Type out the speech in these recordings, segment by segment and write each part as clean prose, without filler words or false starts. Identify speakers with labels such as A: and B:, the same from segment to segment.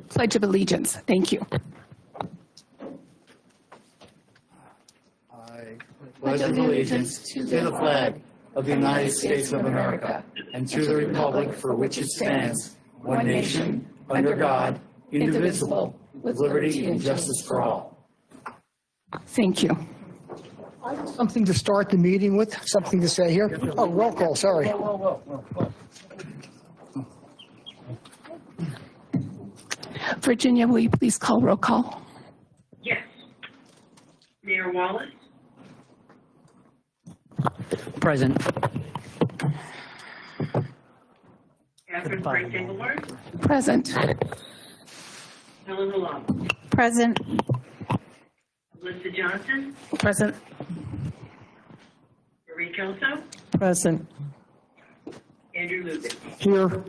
A: Pledge of Allegiance. Thank you.
B: I pledge allegiance to the flag of the United States of America and to the republic for which it stands, one nation, under God, indivisible, with liberty and justice for all.
A: Thank you.
C: Something to start the meeting with, something to say here? Oh, roll call, sorry.
A: Virginia, will you please call roll call?
D: Yes. Mayor Wallace?
E: Present.
D: Catherine Frank Engelhardt?
A: Present.
D: Helen Halal?
A: Present.
D: Alyssa Johnson?
A: Present.
D: Marie Kelso?
A: Present.
D: Andrew Lubin?
C: Here,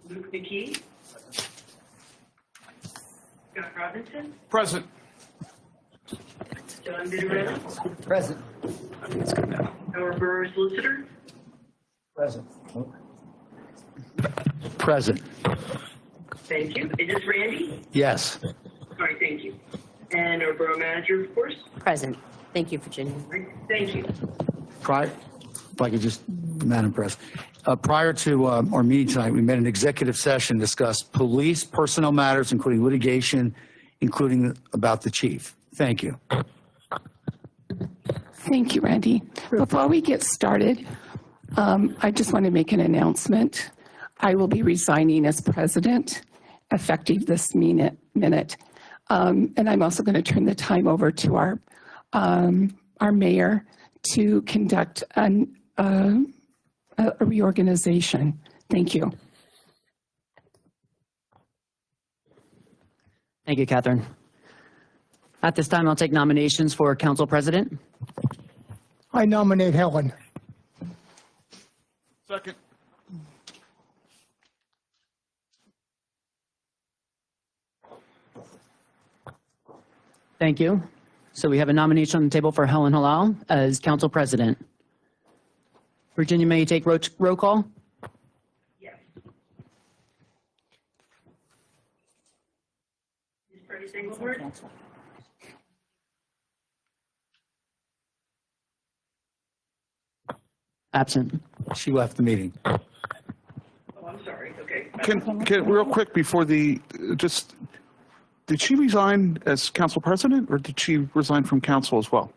D: Luke McKee? Scott Robinson?
B: Present.
D: John Vitarella?
C: present.
D: Our Borough Solicitor?
C: Present.
B: Present.
D: Thank you. Is this Randy?
B: Yes.
D: Sorry, thank you. And our Borough Manager, of course?
F: Present. Thank you, Virginia.
D: Right, thank you.
B: If I could just, Madam President, prior to our meeting tonight, we met an executive session, discussed police personnel matters, including litigation, including about the chief. Thank you.
A: Thank you, Randy. Before we get started, I just want to make an announcement. I will be resigning as president effective this minute. And I'm also going to turn the time over to our mayor to conduct a reorganization. Thank you.
E: Thank you, Catherine. At this time, I'll take nominations for council president.
C: I nominate Helen.
B: Second.
E: Thank you. So we have a nomination on the table for Helen Halal as council president. Virginia, may you take roll call?
D: Yes. Ms. Freddie Engelhardt?
E: Absent.
B: She left the meeting.
D: Oh, I'm sorry. Okay.
G: Can real quick before did she resign as council president or did she resign from council as well?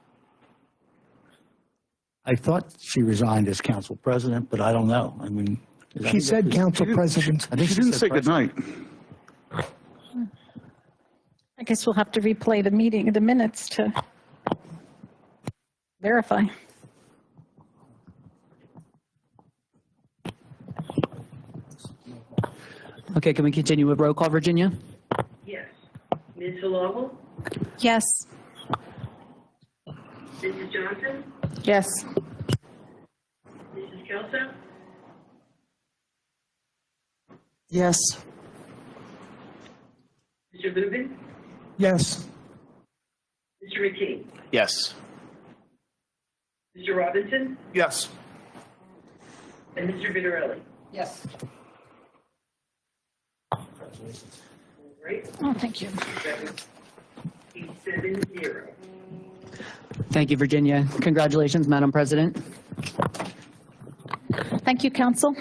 B: I thought she resigned as council president, but I don't know. I mean,
C: She said council president.
B: I think
G: She didn't say goodnight.
H: I guess we'll have to replay the meeting, the minutes to verify.
E: Okay, can we continue with roll call, Virginia?
D: Yes. Ms. Halal?
H: Yes.
D: Mrs. Johnson?
A: Yes.
D: Mrs. Kelso?
C: Yes.
D: Mr. Lubin?
C: Yes.
D: Mr. McKee?
G: Yes.
D: Mr. Robinson?
G: Yes.
D: And Mr. Vitarelli?
A: Yes.
D: Right?
H: Oh, thank you.
D: 7-0.
E: Thank you, Virginia. Congratulations, Madam President.
H: Thank you, council.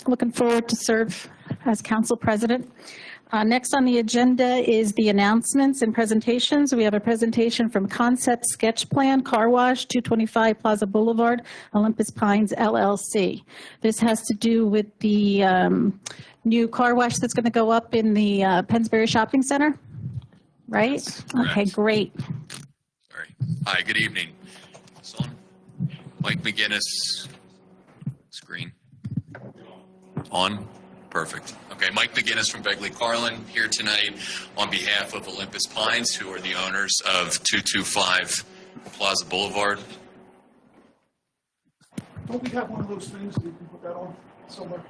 H: Looking forward to serve as council president. Next on the agenda is the announcements and presentations. We have a presentation from Concept Sketch Plan Car Wash, 225 Plaza Boulevard, Olympus Pines LLC. This has to do with the new car wash that's going to go up in the Pennsbury Shopping Center, right? Okay, great.
I: Sorry. Hi, good evening. It's on. Mike McGinnis. Screen. On. Perfect. Okay, Mike McGinnis from Begley Carlin here tonight on behalf of Olympus Pines, who are the owners of 225 Plaza Boulevard.
G: Don't we have one of those things that you can put that on somewhere?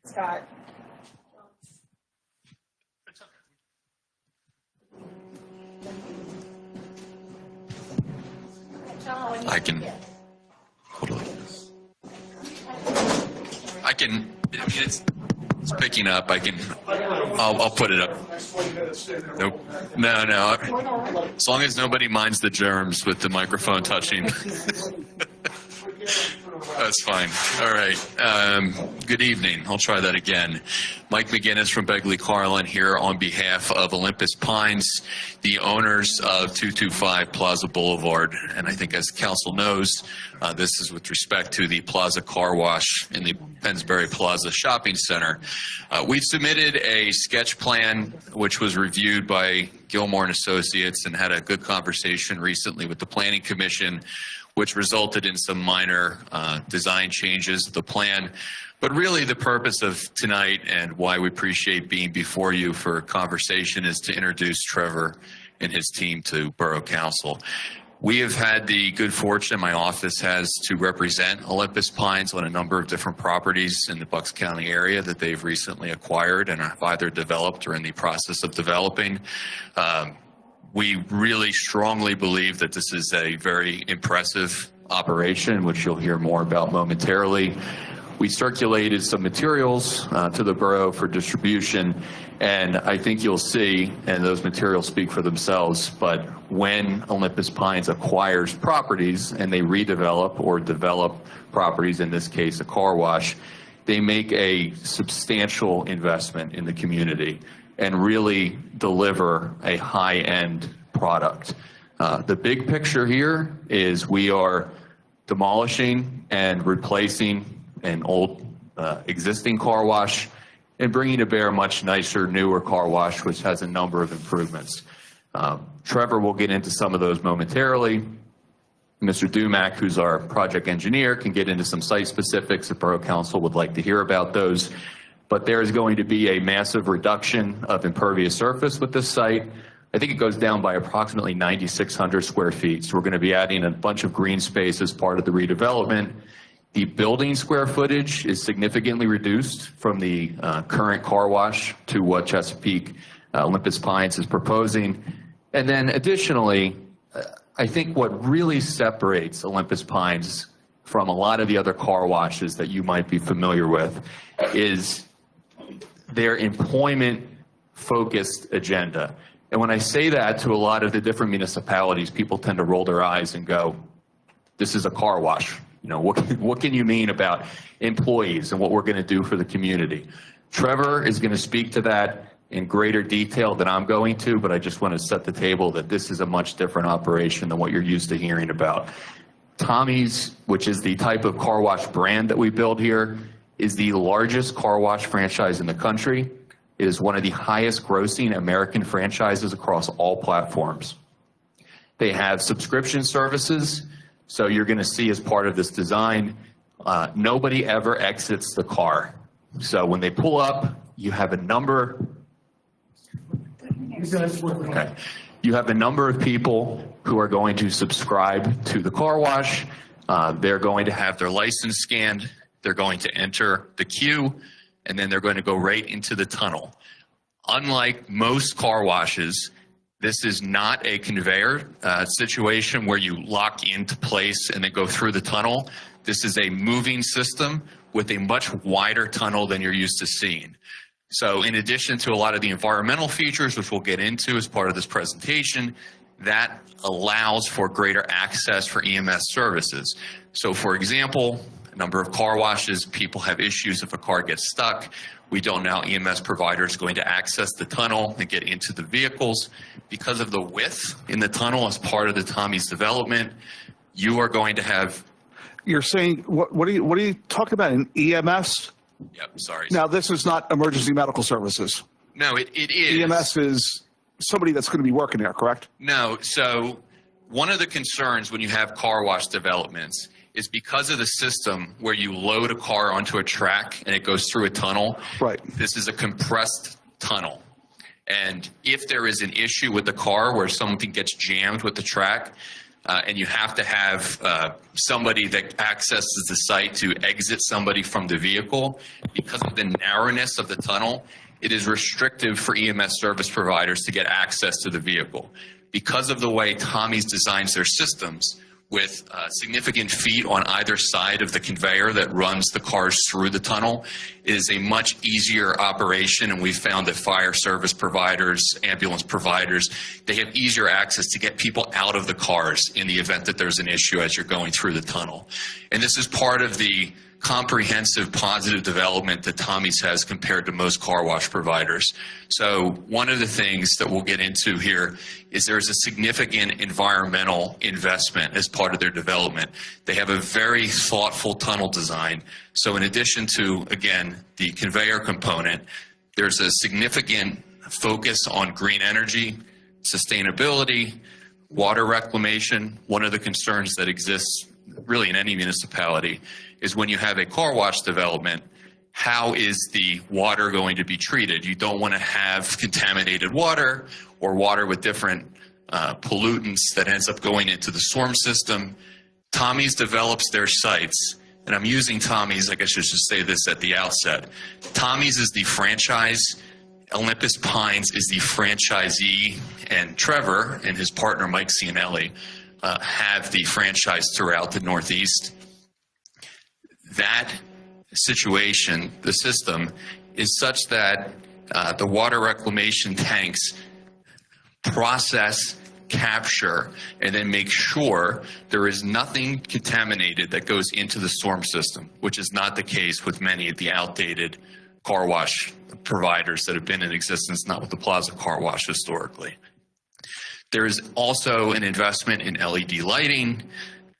A: Scott.
I: I can. Hold on. I mean, it's It's picking up. I'll put it up. Nope. No. As long as nobody minds the germs with the microphone touching. That's fine. All right. Good evening. I'll try that again. Mike McGinnis from Begley Carlin here on behalf of Olympus Pines, the owners of 225 Plaza Boulevard. And I think as council knows, this is with respect to the Plaza Car Wash in the Pennsbury Plaza Shopping Center. We've submitted a sketch plan which was reviewed by Gilmore and Associates and had a good conversation recently with the Planning Commission, which resulted in some minor design changes to the plan. But really the purpose of tonight and why we appreciate being before you for a conversation is to introduce Trevor and his team to Borough Council. We have had the good fortune, my office has, to represent Olympus Pines on a number of different properties in the Bucks County area that they've recently acquired and have either developed or in the process of developing. We really strongly believe that this is a very impressive operation, which you'll hear more about momentarily. We circulated some materials to the borough for distribution, and I think you'll see, and those materials speak for themselves, but when Olympus Pines acquires properties and they redevelop or develop properties, in this case a car wash, they make a substantial investment in the community and really deliver a high-end product. The big picture here is we are demolishing and replacing an old existing car wash and bringing to bear a much nicer, newer car wash, which has a number of improvements. Trevor will get into some of those momentarily. Mr. Dumack, who's our project engineer, can get into some site specifics if Borough Council would like to hear about those. But there is going to be a massive reduction of impervious surface with this site. I think it goes down by approximately 9,600 square feet. So we're going to be adding a bunch of green space as part of the redevelopment. The building square footage is significantly reduced from the current car wash to what Chesapeake Olympus Pines is proposing. And then additionally, I think what really separates Olympus Pines from a lot of the other car washes that you might be familiar with is their employment-focused agenda. And when I say that to a lot of the different municipalities, people tend to roll their eyes and go, this is a car wash. You know, what can you mean about employees and what we're going to do for the community? Trevor is going to speak to that in greater detail than I'm going to, but I just want to set the table that this is a much different operation than what you're used to hearing about. Tommy's, which is the type of car wash brand that we build here, is the largest car wash franchise in the country. It is one of the highest grossing American franchises across all platforms. They have subscription services. So you're going to see as part of this design, nobody ever exits the car. So when they pull up, you have a number. Okay. You have a number of people who are going to subscribe to the car wash. They're going to have their license scanned. They're going to enter the queue, and then they're going to go right into the tunnel. Unlike most car washes, this is not a conveyor situation where you lock into place and then go through the tunnel. This is a moving system with a much wider tunnel than you're used to seeing. So in addition to a lot of the environmental features, which we'll get into as part of this presentation, that allows for greater access for EMS services. So for example, a number of car washes, people have issues if a car gets stuck. We don't know how EMS providers are going to access the tunnel and get into the vehicles. Because of the width in the tunnel as part of the Tommy's development, you are going to have...
G: You're saying, what are you talking about, an EMS?
I: Yep, sorry.
G: Now, this is not emergency medical services.
I: No, it is.
G: EMS is somebody that's going to be working there, correct?
I: No, so one of the concerns when you have car wash developments is because of the system where you load a car onto a track and it goes through a tunnel.
G: Right. This
I: is a compressed tunnel. And if there is an issue with the car where something gets jammed with the track, and you have to have somebody that accesses the site to exit somebody from the vehicle, because of the narrowness of the tunnel, it is restrictive for EMS service providers to get access to the vehicle. Because of the way Tommy's designs their systems, with significant feet on either side of the conveyor that runs the cars through the tunnel. It is a much easier operation, and we found that fire service providers, ambulance providers, they have easier access to get people out of the cars in the event that there's an issue as you're going through the tunnel. And this is part of the comprehensive positive development that Tommy's has compared to most car wash providers. So one of the things that we'll get into here is there's a significant environmental investment as part of their development. They have a very thoughtful tunnel design. So in addition to, again, the conveyor component, there's a significant focus on green energy, sustainability, water reclamation. One of the concerns that exists really in any municipality is when you have a car wash development, how is the water going to be treated? You don't want to have contaminated water or water with different pollutants that ends up going into the storm system. Tommy's develops their sites, and I'm using Tommy's, I guess I should say this at the outset. Tommy's is the franchise, Olympus Pines is the franchisee, and Trevor and his partner Mike Cianelli have the franchise throughout the Northeast. That situation, the system, is such that the water reclamation tanks process, capture, and then make sure there is nothing contaminated that goes into the storm system, which is not the case with many of the outdated car wash providers that have been in existence, not with the Plaza Car Wash historically. There is also an investment in LED lighting.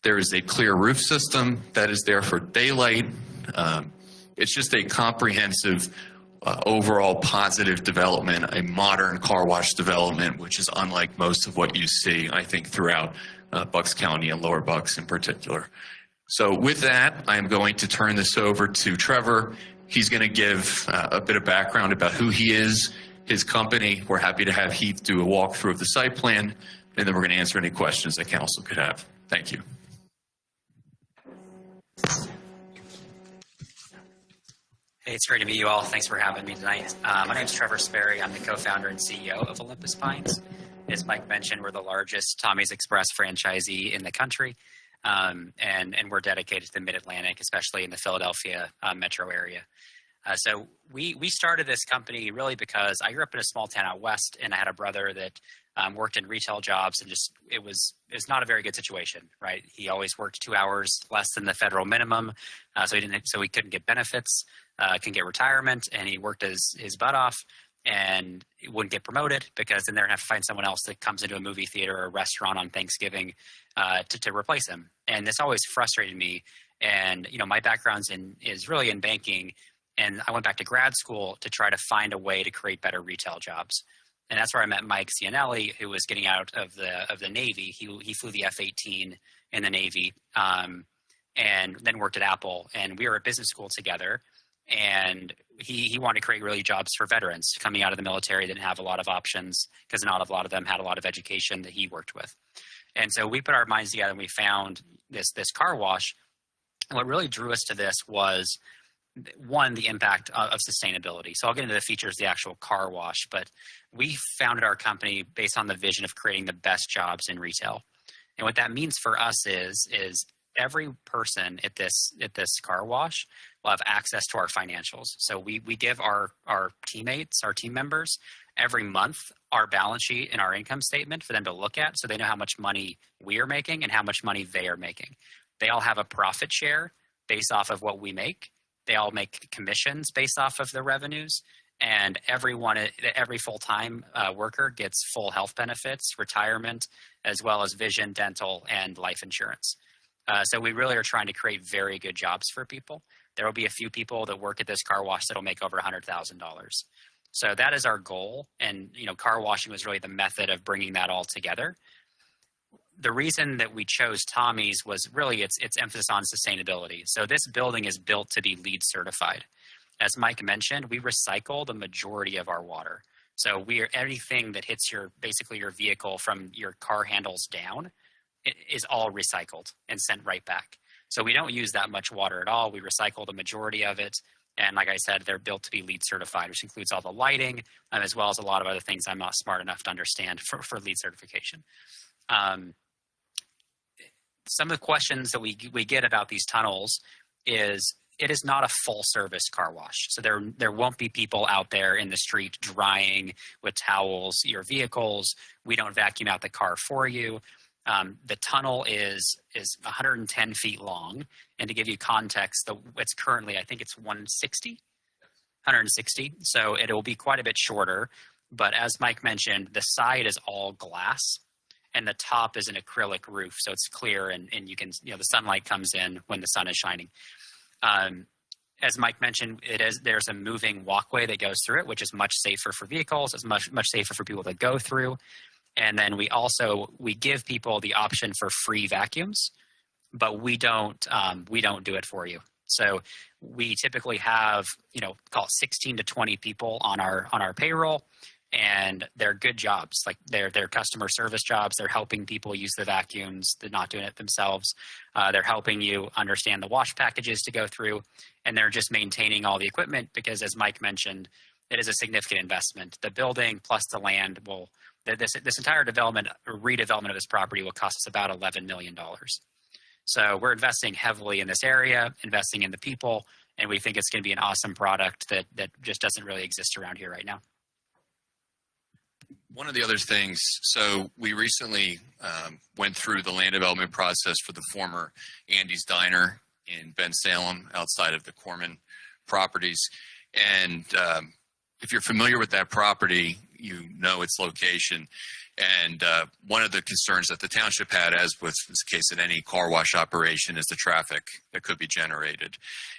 I: There is a clear roof system that is there for daylight. It's just a comprehensive, overall positive development, a modern car wash development, which is unlike most of what you see, I think, throughout Bucks County and Lower Bucks in particular. So with that, I'm going to turn this over to Trevor. He's going to give a bit of background about who he is, his company. We're happy to have Heath do a walkthrough of the site plan, and then we're going to answer any questions that council could have. Thank you.
J: Hey, it's great to meet you all. Thanks for having me tonight. My name is Trevor Sperry. I'm the co-founder and CEO of Olympus Pines. As Mike mentioned, we're the largest Tommy's Express franchisee in the country, and we're dedicated to the Mid-Atlantic, especially in the Philadelphia metro area. So we started this company really because I grew up in a small town out west, and I had a brother that worked in retail jobs, and just it was not a very good situation, right? He always worked 2 hours less than the federal minimum, so he couldn't get benefits, couldn't get retirement, and he worked his butt off and he wouldn't get promoted because then they're gonna have to find someone else that comes into a movie theater or a restaurant on Thanksgiving to replace him. And this always frustrated me. And my background's is really in banking. And I went back to grad school to try to find a way to create better retail jobs. And that's where I met Mike Cianelli, who was getting out of the Navy. He flew the F-18 in the Navy, and then worked at Apple. And we were at business school together. And he wanted to create really jobs for veterans coming out of the military. Didn't have a lot of options because not a lot of them had a lot of education that he worked with. And so we put our minds together and we found this car wash. And what really drew us to this was, one, the impact of sustainability. So I'll get into the features of the actual car wash, but we founded our company based on the vision of creating the best jobs in retail. And what that means for us is every person at this car wash will have access to our financials. So we give our teammates, our team members, every month our balance sheet and our income statement for them to look at, so they know how much money we are making and how much money they are making. They all have a profit share based off of what we make. They all make commissions based off of their revenues, and every full-time worker gets full health benefits, retirement, as well as vision, dental, and life insurance. So we really are trying to create very good jobs for people. There will be a few people that work at this car wash that will make over $100,000. So that is our goal, and car washing was really the method of bringing that all together. The reason that we chose Tommy's was really its emphasis on sustainability. So this building is built to be LEED certified. As Mike mentioned, we recycle the majority of our water. So anything that hits your vehicle from your car handles down, it is all recycled and sent right back. So we don't use that much water at all. We recycle the majority of it. And like I said, they're built to be LEED certified, which includes all the lighting, as well as a lot of other things I'm not smart enough to understand for LEED certification. some of the questions that we get about these tunnels is it is not a full service car wash. So there won't be people out there in the street drying with towels your vehicles. We don't vacuum out the car for you. The tunnel is 110 feet long. And to give you context, it's currently, I think it's 160. So it will be quite a bit shorter. But as Mike mentioned, the side is all glass and the top is an acrylic roof. So it's clear and you can, the sunlight comes in when the sun is shining. As Mike mentioned, there's a moving walkway that goes through it, which is much safer for vehicles. It's much safer for people to go through. And then we give people the option for free vacuums, but we don't do it for you. So we typically have, call it 16 to 20 people on our payroll, and they're good jobs. Like they're customer service jobs. They're helping people use the vacuums. They're not doing it themselves. They're helping you understand the wash packages to go through, and they're just maintaining all the equipment because, as Mike mentioned, it is a significant investment. The building plus the land this entire redevelopment of this property will cost us about $11 million. So we're investing heavily in this area, investing in the people, and we think it's going to be an awesome product that just doesn't really exist around here right now.
I: One of the other things, so we recently went through the land development process for the former Andy's Diner in Ben Salem outside of the Corman properties. And if you're familiar with that property, you know its location. And one of the concerns that the township had, as was the case in any car wash operation, is the traffic that could be generated.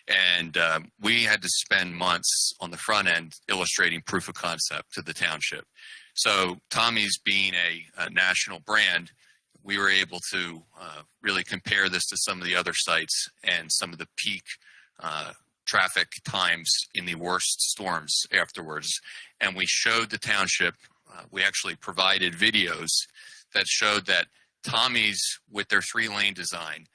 I: And we had to spend months on the front end illustrating proof of concept to the township. So Tommy's being a national brand, we were able to really compare this to some of the other sites and some of the peak traffic times in the worst storms afterwards. And we showed the township, we actually provided videos that showed that Tommy's, with their 3-lane design,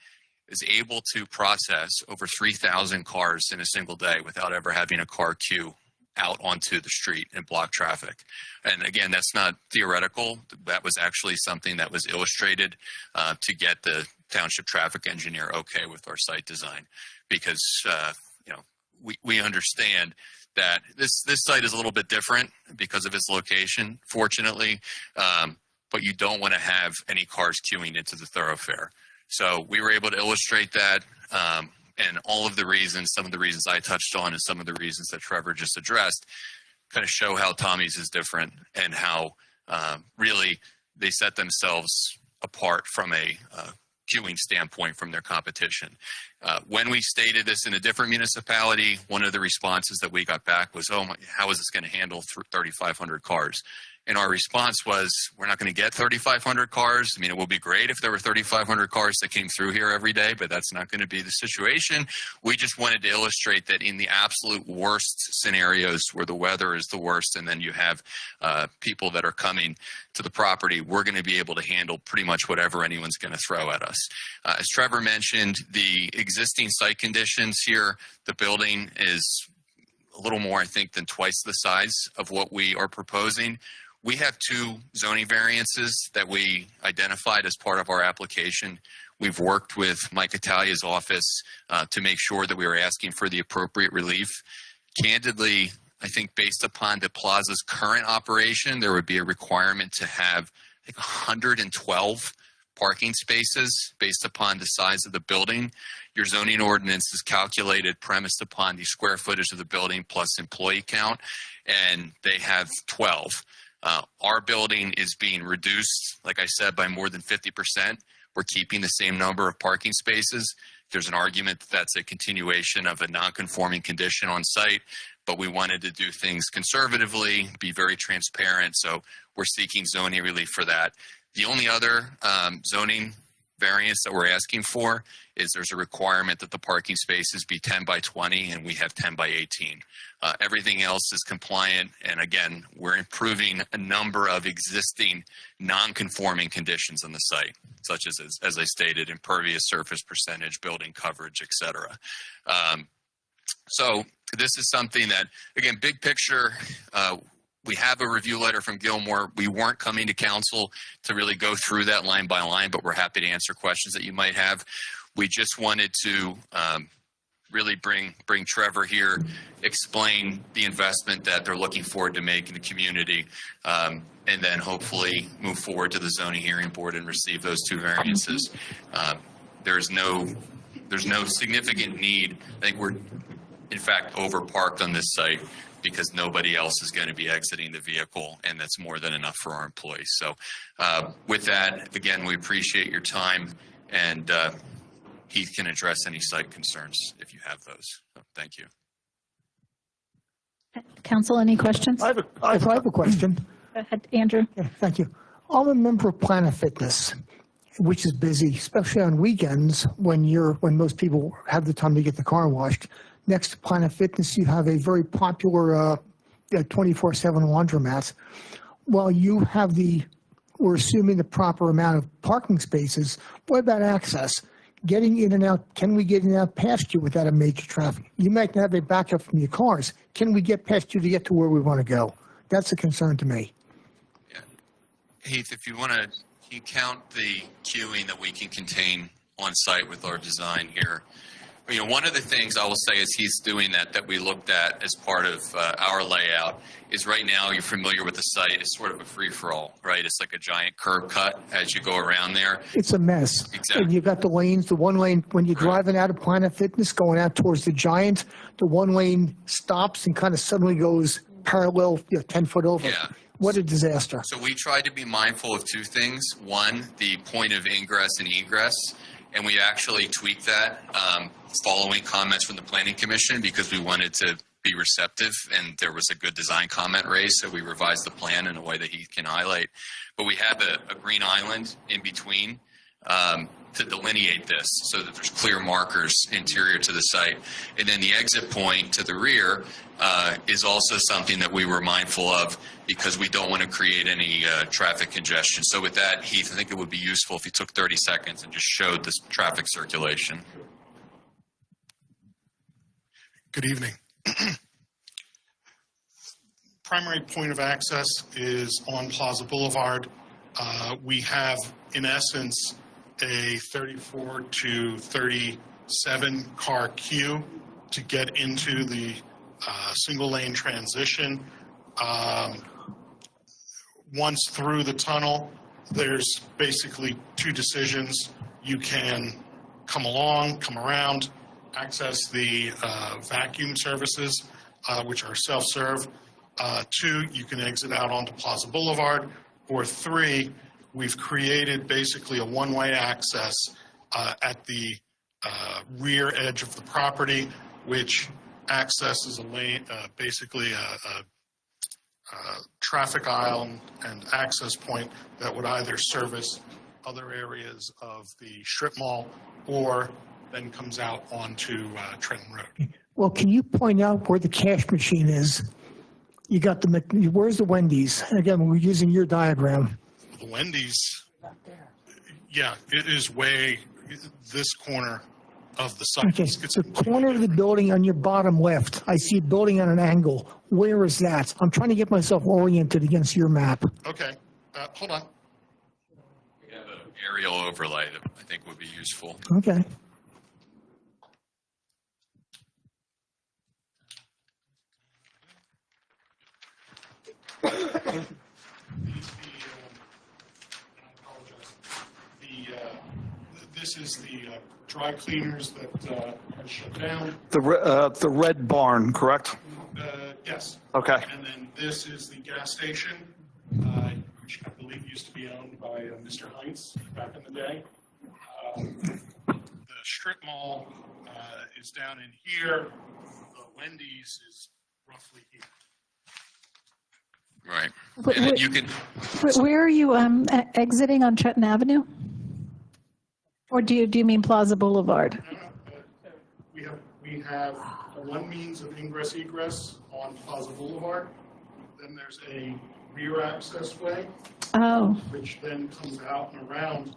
I: is able to process over 3,000 cars in a single day without ever having a car queue out onto the street and block traffic. And again, that's not theoretical. That was actually something that was illustrated to get the township traffic engineer okay with our site design, because we understand that this site is a little bit different because of its location, fortunately, but you don't want to have any cars queuing into the thoroughfare. So we were able to illustrate that, and all of the reasons, some of the reasons I touched on and some of the reasons that Trevor just addressed, kind of show how Tommy's is different and how really they set themselves apart from a queuing standpoint from their competition. When we stated this in a different municipality, one of the responses that we got back was, how is this going to handle 3,500 cars? And our response was, we're not going to get 3,500 cars. I mean, it would be great if there were 3,500 cars that came through here every day, but that's not going to be the situation. We just wanted to illustrate that in the absolute worst scenarios where the weather is the worst and then you have people that are coming to the property, we're going to be able to handle pretty much whatever anyone's going to throw at us. As Trevor mentioned, the existing site conditions here, the building is a little more, I think, than twice the size of what we are proposing. We have 2 zoning variances that we identified as part of our application. We've worked with Mike Italia's office to make sure that we were asking for the appropriate relief. Candidly, I think based upon the plaza's current operation, there would be a requirement to have 112 parking spaces based upon the size of the building. Your zoning ordinance is calculated premised upon the square footage of the building plus employee count, and they have 12. Our building is being reduced, like I said, by more than 50%. We're keeping the same number of parking spaces. There's an argument that that's a continuation of a non-conforming condition on site, but we wanted to do things conservatively, be very transparent, so we're seeking zoning relief for that. The only other zoning variance that we're asking for is there's a requirement that the parking spaces be 10 by 20, and we have 10 by 18. Everything else is compliant, and again, we're improving a number of existing non-conforming conditions on the site, such as I stated, impervious surface percentage, building coverage, etc. So this is something that, again, big picture, we have a review letter from Gilmore. We weren't coming to council to really go through that line by line, but we're happy to answer questions that you might have. We just wanted to really bring Trevor here, explain the investment that they're looking forward to make in the community, and then hopefully move forward to the zoning hearing board and receive those 2 variances. There's no significant need. I think we're, in fact, overparked on this site because nobody else is going to be exiting the vehicle, and that's more than enough for our employees. So with that, again, we appreciate your time, and Heath can address any site concerns if you have those. So, thank you.
H: Council, any questions?
C: I have a question.
H: Go ahead, Andrew.
C: Yeah, thank you. I'm a member of Planet Fitness, which is busy, especially on weekends when most people have the time to get the car washed. Next to Planet Fitness, you have a very popular 24/7 laundromat. While you have we're assuming the proper amount of parking spaces, what about access? Getting in and out, can we get in and out past you without a major traffic? You might have a backup from your cars. Can we get past you to get to where we want to go? That's a concern to me.
I: Yeah. Heath, if you want to, you count the queuing that we can contain on site with our design here. One of the things I will say is he's doing that we looked at as part of our layout is right now, you're familiar with the site, it's sort of a free-for-all, right? It's like a giant curb cut as you go around there.
C: It's a mess.
I: Exactly.
C: And you've got the lanes, the one lane, when you're driving out of Planet Fitness, going out towards the Giant, the one lane stops and kind of suddenly goes parallel, 10 foot over.
I: Yeah.
C: What a disaster.
I: So we tried to be mindful of 2 things. One, the point of ingress and egress. And we actually tweaked that following comments from the Planning Commission because we wanted to be receptive, and there was a good design comment raised, so we revised the plan in a way that he can highlight. But we have a green island in between to delineate this so that there's clear markers interior to the site. And then the exit point to the rear is also something that we were mindful of because we don't want to create any traffic congestion. So with that, Heath, I think it would be useful if you took 30 seconds and just showed this traffic circulation.
K: Good evening. Primary point of access is on Plaza Boulevard. We have, in essence, a 34 to 37 car queue to get into the single lane transition. Once through the tunnel, there's basically 2 decisions. You can come along, come around, access the vacuum services, which are self-serve. 2, you can exit out onto Plaza Boulevard. Or 3, we've created basically a one-way access at the rear edge of the property, which accesses a lane, basically a traffic aisle and access point that would either service other areas of the strip mall or then comes out onto Trenton Road.
C: Well, can you point out where the cash machine is? You got where's the Wendy's? Again, we're using your diagram.
K: The Wendy's, yeah, it is way this corner of the site.
C: Okay, it's the corner of the building on your bottom left. I see a building on an angle. Where is that? I'm trying to get myself oriented against your map.
K: Okay, hold on.
I: We have an aerial overlay that I think would be useful.
C: Okay.
K: This is the dry cleaners that are shut down.
G: The red barn, correct?
K: Yes.
G: Okay.
K: And then this is the gas station, which I believe used to be owned by Mr. Heinz back in the day. The strip mall is down in here. The Wendy's is roughly here.
I: Right. And you can.
H: Where are you exiting on Trenton Avenue? Or do you mean Plaza Boulevard?
K: We have one means of ingress egress on Plaza Boulevard. Then there's a rear access way, which then comes out and around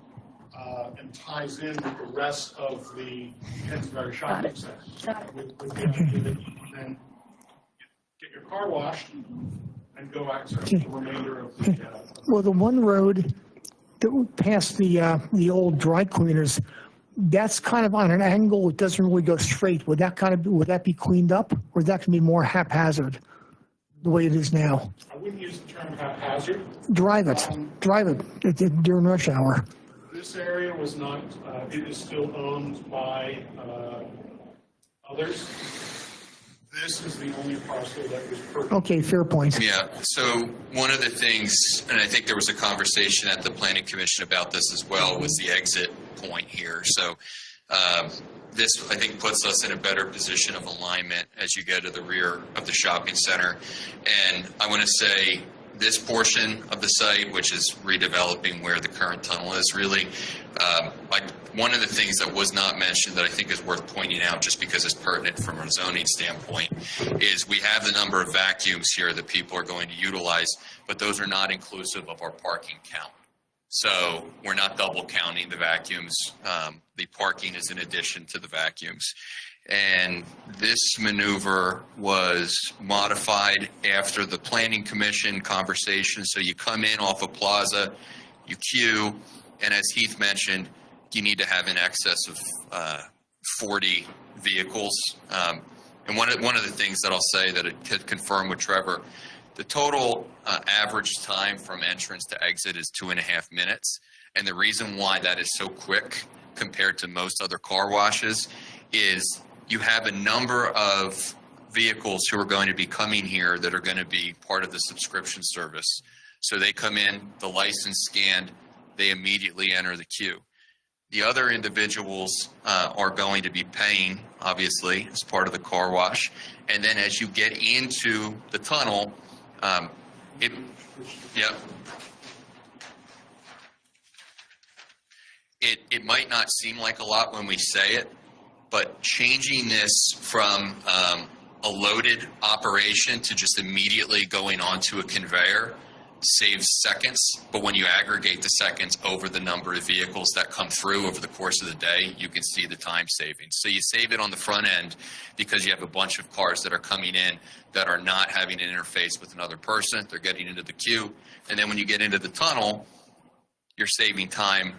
K: and ties in with the rest of the Kensington shopping center. With the idea that you can then get your car washed and and go access the remainder of the.
C: Well, the one road that would pass the old dry cleaners, that's kind of on an angle. It doesn't really go straight. Would that be cleaned up, or is that going to be more haphazard, the way it is now?
K: I wouldn't use the term haphazard.
C: Drive it during rush hour.
K: This area was not, it is still owned by others. This is the only parcel that was purchased.
C: Okay, fair point.
I: Yeah, so one of the things, and I think there was a conversation at the Planning Commission about this as well, was the exit point here. So this, I think, puts us in a better position of alignment as you go to the rear of the shopping center. And I want to say this portion of the site, which is redeveloping where the current tunnel is, really, one of the things that was not mentioned that I think is worth pointing out, just because it's pertinent from a zoning standpoint, is we have the number of vacuums here that people are going to utilize, but those are not inclusive of our parking count. So we're not double counting the vacuums. The parking is in addition to the vacuums. And this maneuver was modified after the Planning Commission conversation. So you come in off of Plaza, you queue, and as Heath mentioned, you need to have in excess of 40 vehicles. And one of the things that I'll say that it could confirm with Trevor, the total average time from entrance to exit is 2.5 minutes. And the reason why that is so quick compared to most other car washes is you have a number of vehicles who are going to be coming here that are going to be part of the subscription service. So they come in, the license scanned, they immediately enter the queue. The other individuals are going to be paying, obviously, as part of the car wash. And then as you get into the tunnel, it might not seem like a lot when we say it, but changing this from a loaded operation to just immediately going onto a conveyor saves seconds. But when you aggregate the seconds over the number of vehicles that come through over the course of the day, you can see the time savings. So you save it on the front end because you have a bunch of cars that are coming in that are not having an interface with another person. They're getting into the queue. And then when you get into the tunnel, you're saving time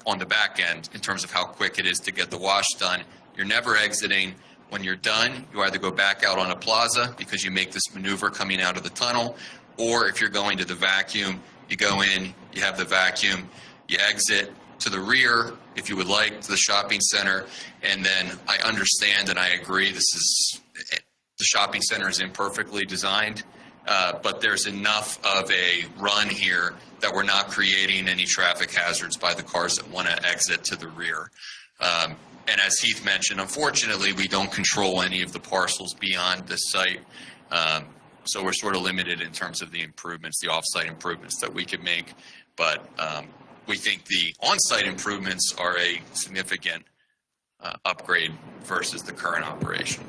I: on the back end in terms of how quick it is to get the wash done. You're never exiting. When you're done, you either go back out on a plaza because you make this maneuver coming out of the tunnel, or if you're going to the vacuum, you go in, you have the vacuum, you exit to the rear, if you would like, to the shopping center. And then I understand and I agree, the shopping center is imperfectly designed, but there's enough of a run here that we're not creating any traffic hazards by the cars that want to exit to the rear. And as Heath mentioned, unfortunately, we don't control any of the parcels beyond this site. So we're sort of limited in terms of the improvements, the off-site improvements that we could make. But we think the on-site improvements are a significant upgrade versus the current operation.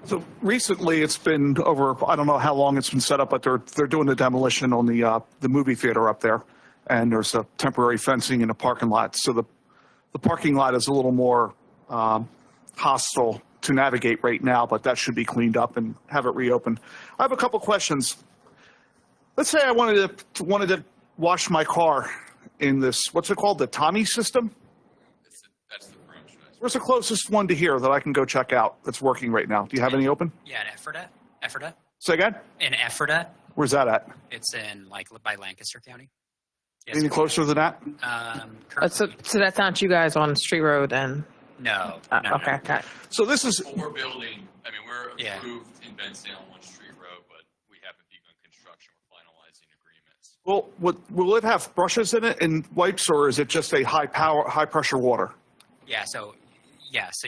G: So recently, it's been over, I don't know how long it's been set up, but they're doing the demolition on the movie theater up there. And there's a temporary fencing in the parking lot. So the parking lot is a little more hostile to navigate right now, but that should be cleaned up and have it reopened. I have a couple questions. Let's say I wanted to wash my car in this, what's it called, the Tommy system?
I: That's the franchise.
G: Where's the closest one to here that I can go check out that's working right now? Do you have any open?
J: Yeah, in Ephrata.
G: Say again?
J: In Ephrata.
G: Where's that at?
J: It's in, by Lancaster County. Yes,
G: Any closer than that?
L: So that's not you guys on Street Road then?
J: No.
L: Okay.
G: So this is...
I: Well, we're building, we're approved in Bensdale on Street Road, but we haven't begun construction. We're finalizing agreements.
G: Well, will it have brushes in it and wipes, or is it just a high pressure water?
J: Yeah, so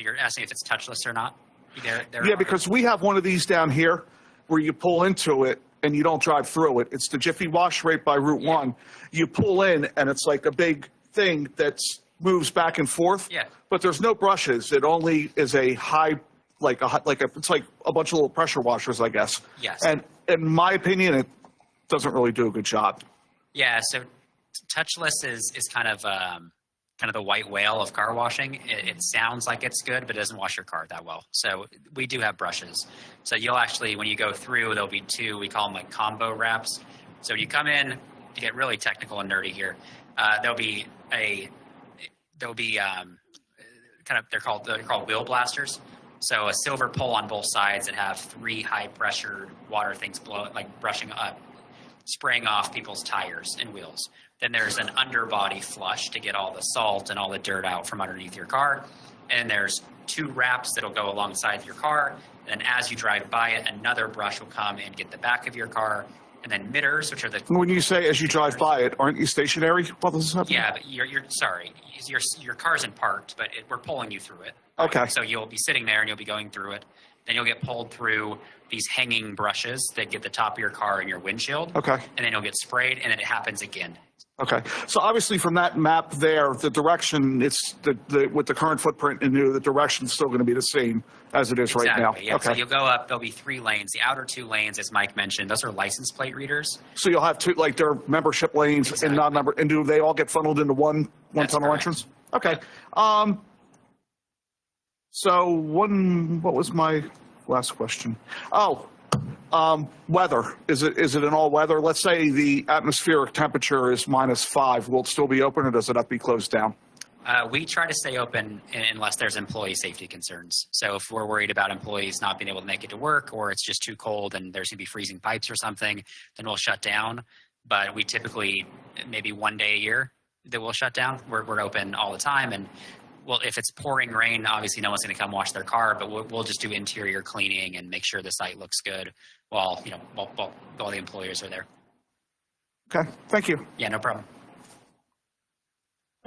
J: you're asking if it's touchless or not?
G: Yeah, because we have one of these down here where you pull into it and you don't drive through it. It's the Jiffy Wash right by Route 1. You pull in and it's like a big thing that moves back and forth.
J: Yeah.
G: But there's no brushes. It only is a high, it's like a bunch of little pressure washers, I guess.
J: Yes.
G: And in my opinion, it doesn't really do a good job.
J: Yeah, so touchless is kind of kind of the white whale of car washing. It sounds like it's good, but it doesn't wash your car that well. So we do have brushes. So you'll actually, when you go through, there'll be two, we call them like combo wraps. So you come in, you get really technical and nerdy here. There'll be they're called wheel blasters. So a silver pole on both sides that have 3 high pressure water things spraying off people's tires and wheels. Then there's an underbody flush to get all the salt and all the dirt out from underneath your car. And there's 2 wraps that'll go alongside your car. And as you drive by it, another brush will come and get the back of your car. And then mitters, which are the...
G: When you say as you drive by it, aren't you stationary while this is happening?
J: Yeah, but you're sorry. Your car's in parked, but we're pulling you through it.
G: Okay.
J: So you'll be sitting there and you'll be going through it. Then you'll get pulled through these hanging brushes that get the top of your car and your windshield.
G: Okay.
J: And then you'll get sprayed, and then it happens again.
G: Okay. So obviously from that map there, the direction, it's with the current footprint in new, the direction's still going to be the same as it is right now.
J: Exactly, yeah.
G: Okay.
J: So you'll go up, there'll be 3 lanes. The outer 2 lanes, as Mike mentioned, those are license plate readers.
G: So you'll have 2, like their membership lanes and non-member, and do they all get funneled into one
J: That's
G: tunnel
J: correct.
G: entrance? Okay. So what was my last question? Oh, weather. Is it an all weather? Let's say the atmospheric temperature is -5. Will it still be open, or does it have to be closed down?
J: We try to stay open unless there's employee safety concerns. So if we're worried about employees not being able to make it to work, or it's just too cold and there's going to be freezing pipes or something, then we'll shut down. But we typically, maybe 1 day a year that we'll shut down. We're open all the time. And well, if it's pouring rain, obviously no one's going to come wash their car, but we'll just do interior cleaning and make sure the site looks good while the employers are there.
G: Okay. Thank you.
J: Yeah, no problem.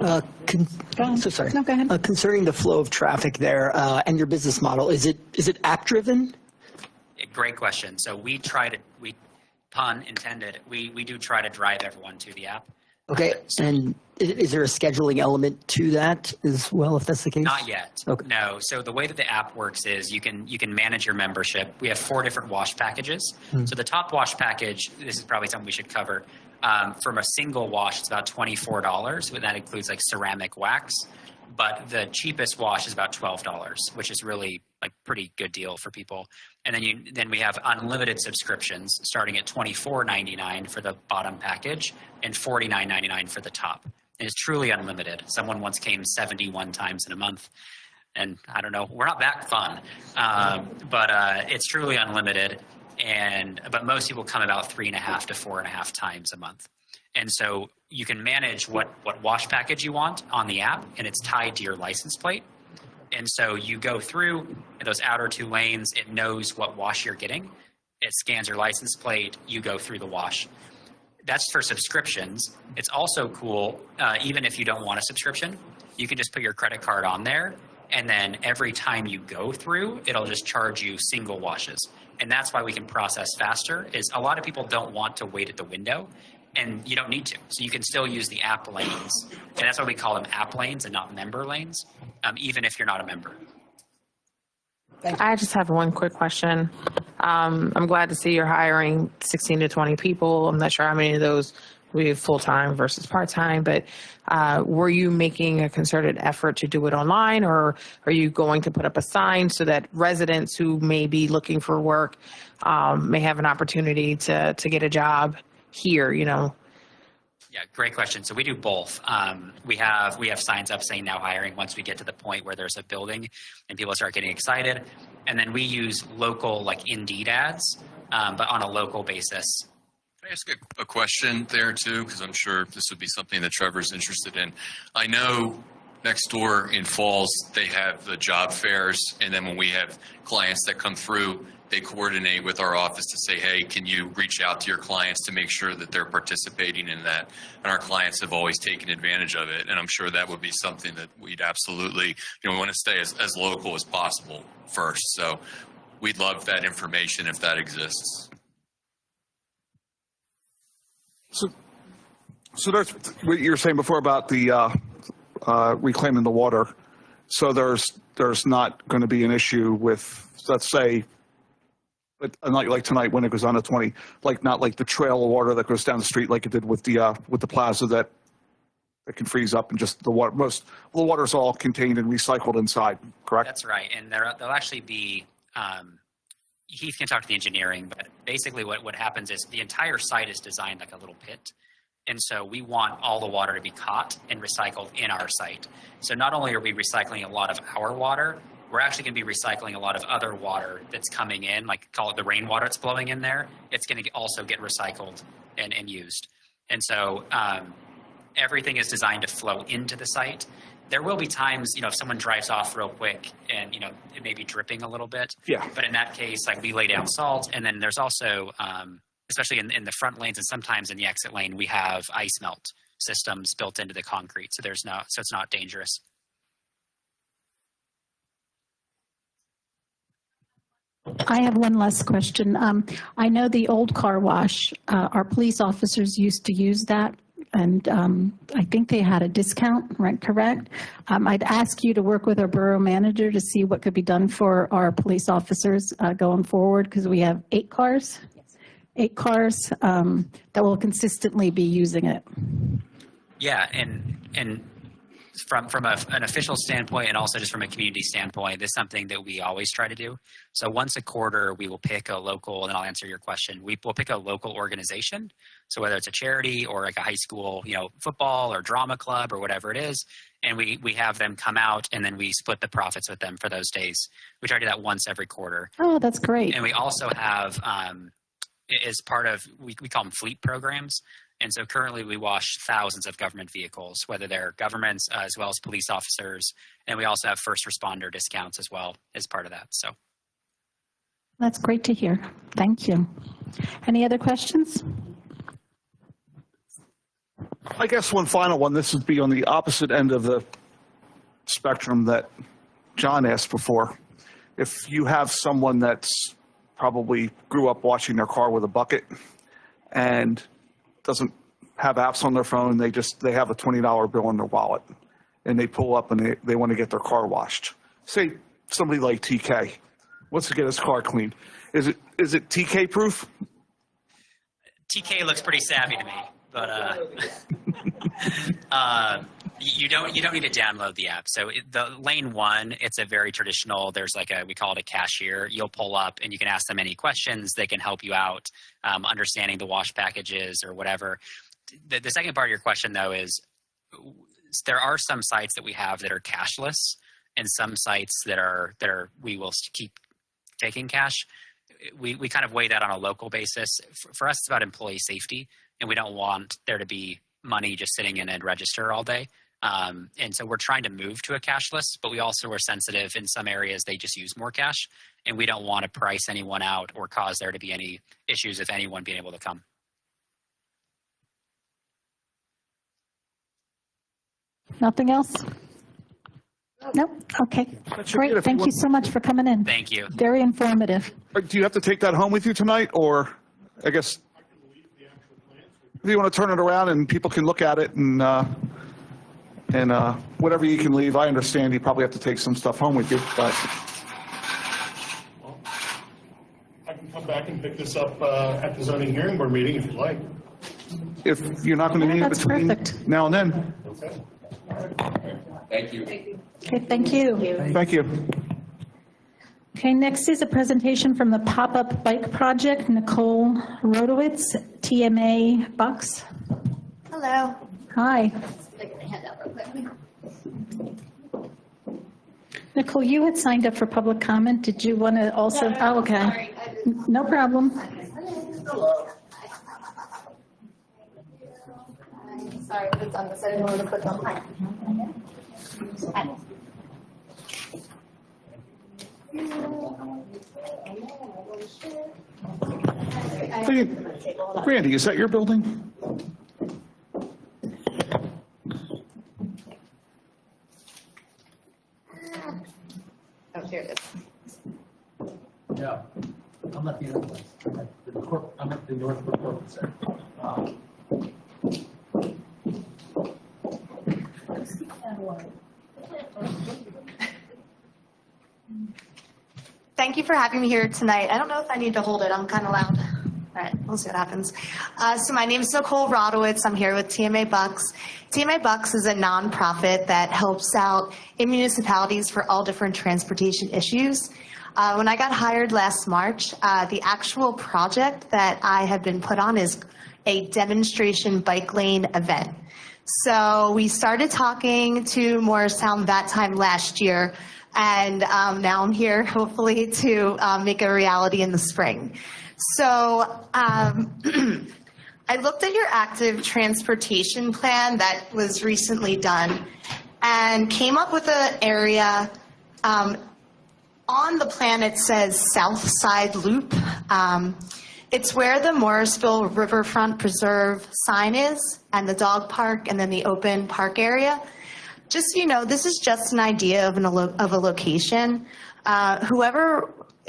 M: So sorry.
H: No, go ahead.
M: Concerning the flow of traffic there and your business model, is it app driven?
J: Great question. So we pun intended, we do try to drive everyone to the app.
M: Okay, and is there a scheduling element to that as well, if that's the case?
J: Not yet.
M: Okay.
J: No. So the way that the app works is you can manage your membership. We have 4 different wash packages. So the top wash package, this is probably something we should cover. From a single wash, it's about $24, but that includes like ceramic wax. But the cheapest wash is about $12, which is really like pretty good deal for people. And then we have unlimited subscriptions starting at $24.99 for the bottom package and $49.99 for the top. And it's truly unlimited. Someone once came 71 times in a month, and I don't know, we're not that fun, but it's truly unlimited. But most people come about 3.5 to 4.5 times a month. And so you can manage what wash package you want on the app, and it's tied to your license plate. And so you go through those outer 2 lanes, it knows what wash you're getting. It scans your license plate, you go through the wash. That's for subscriptions. It's also cool, even if you don't want a subscription, you can just put your credit card on there, and then every time you go through, it'll just charge you single washes. And that's why we can process faster, is a lot of people don't want to wait at the window, and you don't need to. So you can still use the app lanes. And that's why we call them app lanes and not member lanes, even if you're not a member.
L: I just have one quick question. I'm glad to see you're hiring 16 to 20 people. I'm not sure how many of those will be full-time versus part-time, but were you making a concerted effort to do it online, or are you going to put up a sign so that residents who may be looking for work may have an opportunity to get a job here,
J: Yeah, great question. So we do both. We have signs up saying now hiring once we get to the point where there's a building and people start getting excited. And then we use local, like Indeed ads, but on a local basis.
I: Can I ask a question there too? Because I'm sure this would be something that Trevor's interested in. I know next door in Falls, they have the job fairs. And then when we have clients that come through, they coordinate with our office to say, hey, can you reach out to your clients to make sure that they're participating in that? And our clients have always taken advantage of it. And I'm sure that would be something that we'd absolutely, we want to stay as local as possible first. So we'd love that information if that exists.
G: So there's what you were saying before about the reclaiming the water. So there's not going to be an issue with, let's say, like tonight when it goes on to 20, like not like the trail of water that goes down the street like it did with the plaza that it can freeze up and just the water's all contained and recycled inside, correct?
J: That's right. And there'll actually be, Heath can talk to the engineering, but basically what happens is the entire site is designed like a little pit. And so we want all the water to be caught and recycled in our site. So not only are we recycling a lot of our water, we're actually going to be recycling a lot of other water that's coming in, like call it the rainwater that's blowing in there. It's going to also get recycled and used. And so everything is designed to flow into the site. There will be times, if someone drives off real quick and, it may be dripping a little bit. Yeah. But in that case, like we lay down salt, and then there's also, especially in the front lanes and sometimes in the exit lane, we have ice melt systems built into the concrete. So it's not dangerous.
H: I have one last question. I know the old car wash, our police officers used to use that, and I think they had a discount, right? Correct? I'd ask you to work with our borough manager to see what could be done for our police officers going forward, because we have 8 cars. 8 cars that will consistently be using it.
J: Yeah, and from an official standpoint and also just from a community standpoint, this is something that we always try to do. So once a quarter, we will pick a local, and then I'll answer your question. We'll pick a local organization. So whether it's a charity or like a high school, football or drama club or whatever it is, and we have them come out and then we split the profits with them for those days. We try to do that once every quarter.
H: Oh, that's great.
J: And we also have, as part of, we call them fleet programs. And so currently we wash thousands of government vehicles, whether they're governments as well as police officers. And we also have first responder discounts as well as part of that. So
H: that's great to hear. Thank you. Any other questions?
G: I guess one final one. This would be on the opposite end of the spectrum that John asked before. If you have someone that's probably grew up washing their car with a bucket and doesn't have apps on their phone, they have a $20 bill in their wallet, and they pull up and they want to get their car washed. Say somebody like TK wants to get his car cleaned. Is it TK proof?
J: TK looks pretty savvy to me, but you don't need to download the app. So the lane 1, it's a very traditional. There's we call it a cashier. You'll pull up and you can ask them any questions. They can help you out understanding the wash packages or whatever. The second part of your question though is there are some sites that we have that are cashless, and some sites that are we will keep taking cash. We kind of weigh that on a local basis. For us, it's about employee safety, and we don't want there to be money just sitting in a register all day. And so we're trying to move to a cashless, but we also are sensitive in some areas they just use more cash, and we don't want to price anyone out or cause there to be any issues with anyone being able to come.
H: Nothing else? Nope. Okay. Great. Thank you so much for coming in.
J: Thank you.
H: Very informative.
G: Do you have to take that home with you tonight, or I guess if you want to turn it around and people can look at it and whatever you can leave. I understand you probably have to take some stuff home with you, but
K: I can come back and pick this up at the zoning hearing board meeting if you'd like.
G: if you're not going to need it
H: That's
G: between
H: perfect.
G: now and then.
I: Thank you.
H: Okay, thank you.
G: Thank you.
H: Okay, next is a presentation from the Pop-Up Bike Project, Nicole Rodowitz, TMA Bucks.
N: Hello.
H: Hi.
N: Stick my hand out real quick.
H: Nicole, you had signed up for public comment. Did you want to also? Oh, okay. No problem.
N: Sorry, but it's on this. I didn't know where to put them.
G: Randy, is that your building?
N: Oh, here it is.
O: Yeah, I'm at the other place. I'm at the Northwood Corporate Center.
N: Thank you for having me here tonight. I don't know if I need to hold it. I'm kind of loud.
P: All right, we'll see what happens. So my name is Nicole Rodowitz. I'm here with TMA Bucks. TMA Bucks is a nonprofit that helps out in municipalities for all different transportation issues. When I got hired last March, the actual project that I have been put on is a demonstration bike lane event. So we started talking to Morristown that time last year, and now I'm here hopefully to make a reality in the spring. So I looked at your active transportation plan that was recently done and came up with an area. On the plan it says South Side Loop. It's where the Morrisville Riverfront Preserve sign is, and the dog park, and then the open park area. Just so you know, this is just an idea of a location.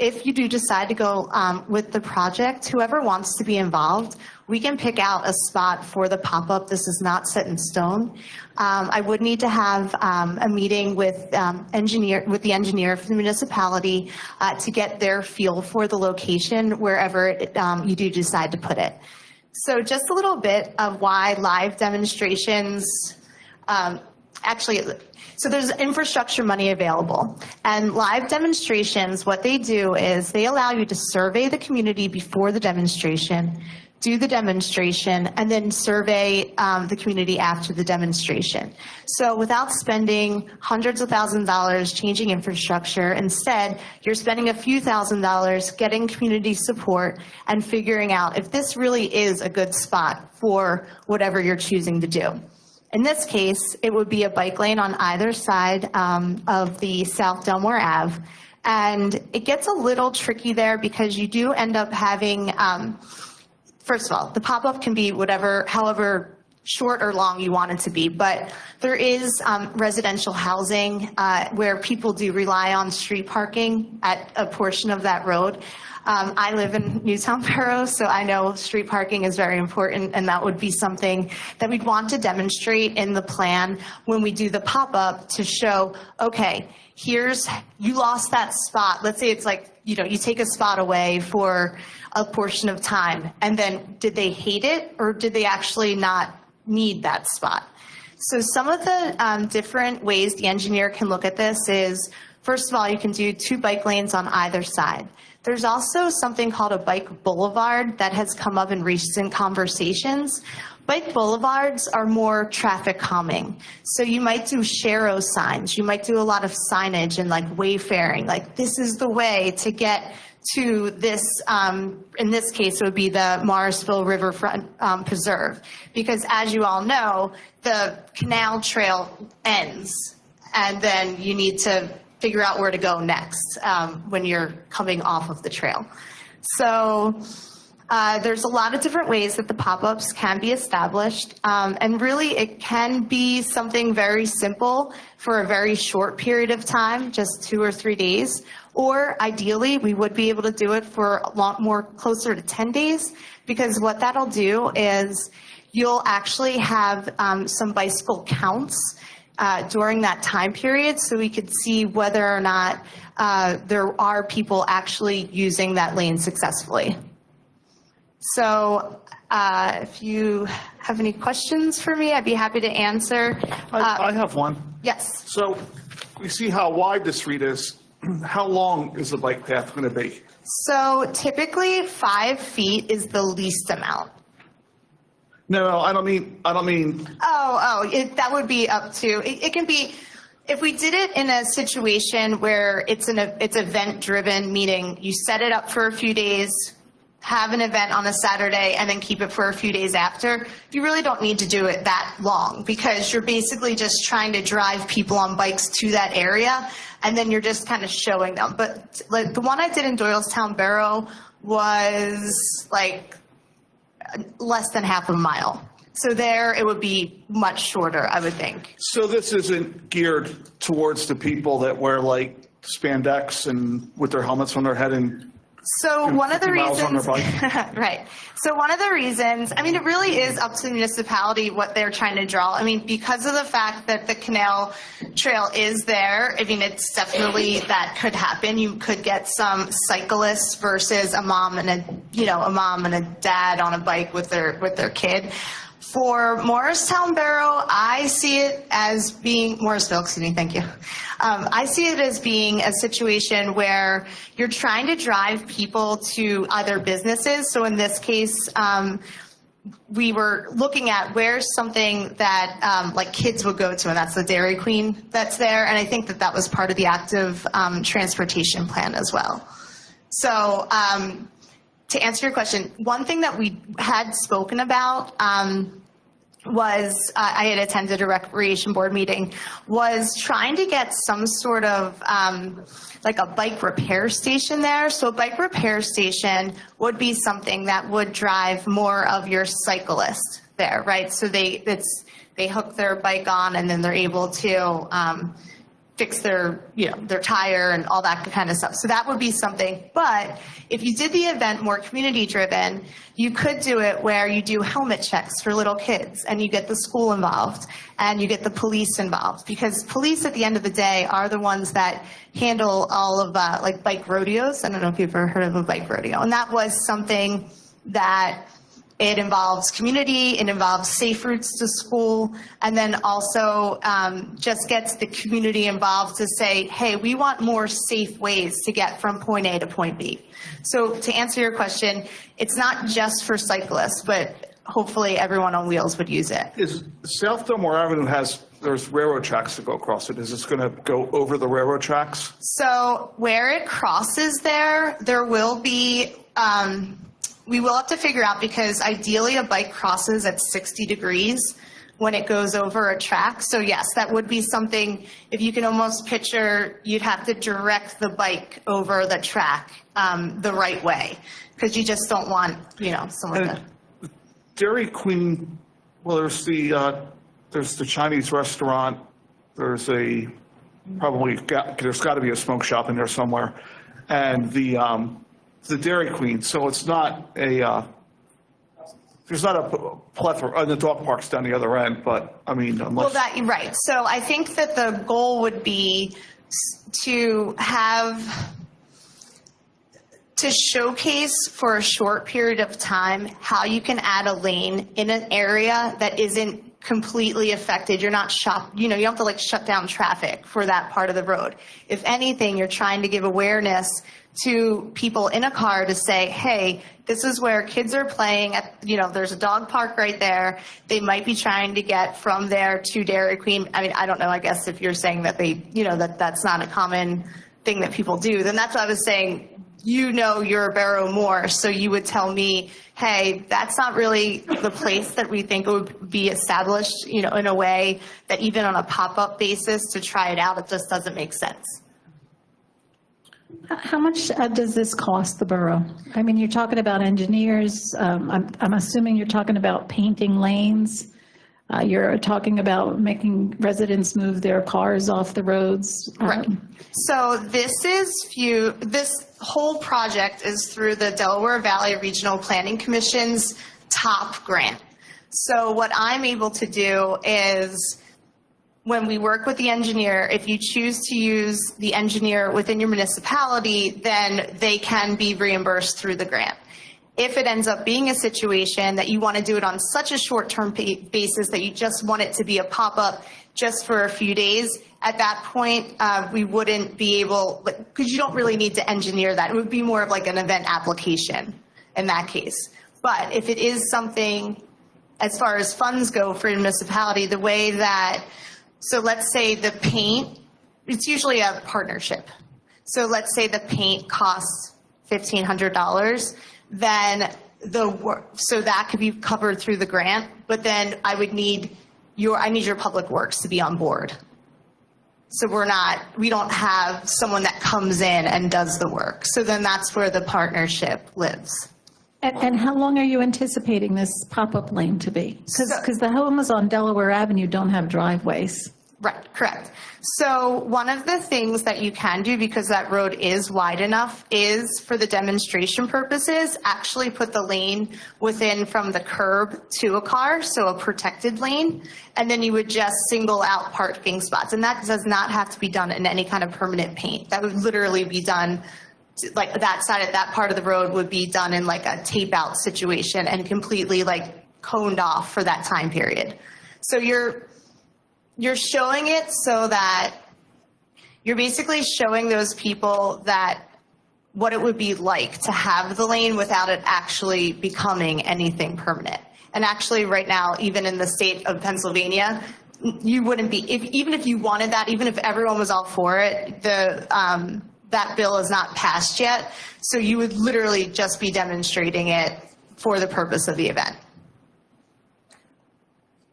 P: If you do decide to go with the project, whoever wants to be involved, we can pick out a spot for the pop-up. This is not set in stone. I would need to have a meeting with the engineer for the municipality to get their feel for the location wherever you do decide to put it. So just a little bit of why live demonstrations, so there's infrastructure money available. And live demonstrations, what they do is they allow you to survey the community before the demonstration, do the demonstration, and then survey the community after the demonstration. So without spending hundreds of thousands of dollars changing infrastructure, instead, you're spending a few $1,000s getting community support and figuring out if this really is a good spot for whatever you're choosing to do. In this case, it would be a bike lane on either side of the South Delmore Ave. And it gets a little tricky there because you do end up having, first of all, the pop-up can be however short or long you want it to be, but there is residential housing where people do rely on street parking at a portion of that road. I live in Newtown Borough, so I know street parking is very important, and that would be something that we'd want to demonstrate in the plan when we do the pop-up to show, okay, you lost that spot. Let's say it's like, you take a spot away for a portion of time, and then did they hate it, or did they actually not need that spot? So some of the different ways the engineer can look at this is, first of all, you can do 2 bike lanes on either side. There's also something called a bike boulevard that has come up in recent conversations. Bike boulevards are more traffic calming. So you might do Shero signs. You might do a lot of signage and like wayfaring, like this is the way to get to this, in this case, it would be the Morrisville Riverfront Preserve. Because as you all know, the canal trail ends, and then you need to figure out where to go next when you're coming off of the trail. So there's a lot of different ways that the pop-ups can be established. And really, it can be something very simple for a very short period of time, just 2 or 3 days. Or ideally, we would be able to do it for a lot more, closer to 10 days, because what that'll do is you'll actually have some bicycle counts during that time period, so we could see whether or not there are people actually using that lane successfully. So if you have any questions for me, I'd be happy to answer.
G: I have one.
P: Yes.
G: So we see how wide the street is. How long is the bike path going to be?
P: So typically 5 feet is the least amount.
G: No, I don't mean.
P: That would be up to. It can be, if we did it in a situation where it's event driven, meaning you set it up for a few days, have an event on a Saturday, and then keep it for a few days after. You really don't need to do it that long, because you're basically just trying to drive people on bikes to that area, and then you're just kind of showing them. But like the one I did in Doylestown Borough was like less than half a mile. So there it would be much shorter, I would think.
G: So this isn't geared towards the people that wear like spandex and with their helmets on their head and
P: So one of the
G: 50 miles on
P: reasons,
G: their bike?
P: right. So one of the reasons, I mean, it really is up to the municipality what they're trying to draw. I mean, because of the fact that the canal trail is there, I mean, it's definitely that could happen. You could get some cyclists versus a mom and a dad on a bike with their kid. For Morristown Borough, I see it as being, Morrisville, excuse me, thank you. I see it as being a situation where you're trying to drive people to other businesses. So in this case, we were looking at where's something that like kids would go to, and that's the Dairy Queen that's there. And I think that that was part of the active transportation plan as well. So to answer your question, one thing that we had spoken about was, I had attended a recreation board meeting, was trying to get some sort of like a bike repair station there. So a bike repair station would be something that would drive more of your cyclists there, right? So they hook their bike on and then they're able to fix their tire and all that kind of stuff. So that would be something. But if you did the event more community driven, you could do it where you do helmet checks for little kids and you get the school involved and you get the police involved, because police at the end of the day are the ones that handle all of like bike rodeos. I don't know if you've ever heard of a bike rodeo. And that was something that it involves community, it involves safe routes to school, and then also just gets the community involved to say, hey, we want more safe ways to get from point A to point B. So to answer your question, it's not just for cyclists, but hopefully everyone on wheels would use it.
G: Is South Delmore Avenue there's railroad tracks that go across it. Is this going to go over the railroad tracks?
P: So where it crosses there will be, we will have to figure out, because ideally a bike crosses at 60 degrees when it goes over a track. So yes, that would be something, if you can almost picture, you'd have to direct the bike over the track the right way, because you just don't want, someone to.
G: Dairy Queen, well, there's the Chinese restaurant. There's there's got to be a smoke shop in there somewhere. And the Dairy Queen, so it's not there's not a plethora, and the dog park's down the other end, but I mean, unless.
P: Well, right. So I think that the goal would be to showcase for a short period of time how you can add a lane in an area that isn't completely affected. You're not you don't have to shut down traffic for that part of the road. If anything, you're trying to give awareness to people in a car to say, hey, this is where kids are playing there's a dog park right there. They might be trying to get from there to Dairy Queen. I mean, I don't know, I guess if you're saying that that's not a common thing that people do, then that's what I was saying. You're a Borough more, so you would tell me, hey, that's not really the place that we think it would be established, in a way that even on a pop-up basis to try it out, it just doesn't make sense.
H: How much does this cost the borough? I mean, you're talking about engineers. I'm assuming you're talking about painting lanes. You're talking about making residents move their cars off the roads.
P: Right. So this whole project is through the Delaware Valley Regional Planning Commission's TOP grant. So what I'm able to do is, when we work with the engineer, if you choose to use the engineer within your municipality, then they can be reimbursed through the grant. If it ends up being a situation that you want to do it on such a short-term basis that you just want it to be a pop-up just for a few days, at that point, we wouldn't be able, because you don't really need to engineer that. It would be more of like an event application in that case. But if it is something, as far as funds go for a municipality, the way that, so let's say the paint, it's usually a partnership. So let's say the paint costs $1,500, then so that could be covered through the grant, but then I need your public works to be on board. So we don't have someone that comes in and does the work. So then that's where the partnership lives.
H: And how long are you anticipating this pop-up lane to be? Because the homes on Delaware Avenue don't have driveways.
P: Right, correct. So one of the things that you can do, because that road is wide enough, is for the demonstration purposes, actually put the lane within from the curb to a car, so a protected lane, and then you would just single out parking spots. And that does not have to be done in any kind of permanent paint. That would literally be done, like that side of that part of the road would be done in like a tape out situation and completely like coned off for that time period. So you're showing it so that you're basically showing those people that what it would be like to have the lane without it actually becoming anything permanent. And actually right now, even in the state of Pennsylvania, you wouldn't be, even if you wanted that, even if everyone was all for it, that bill is not passed yet. So you would literally just be demonstrating it for the purpose of the event.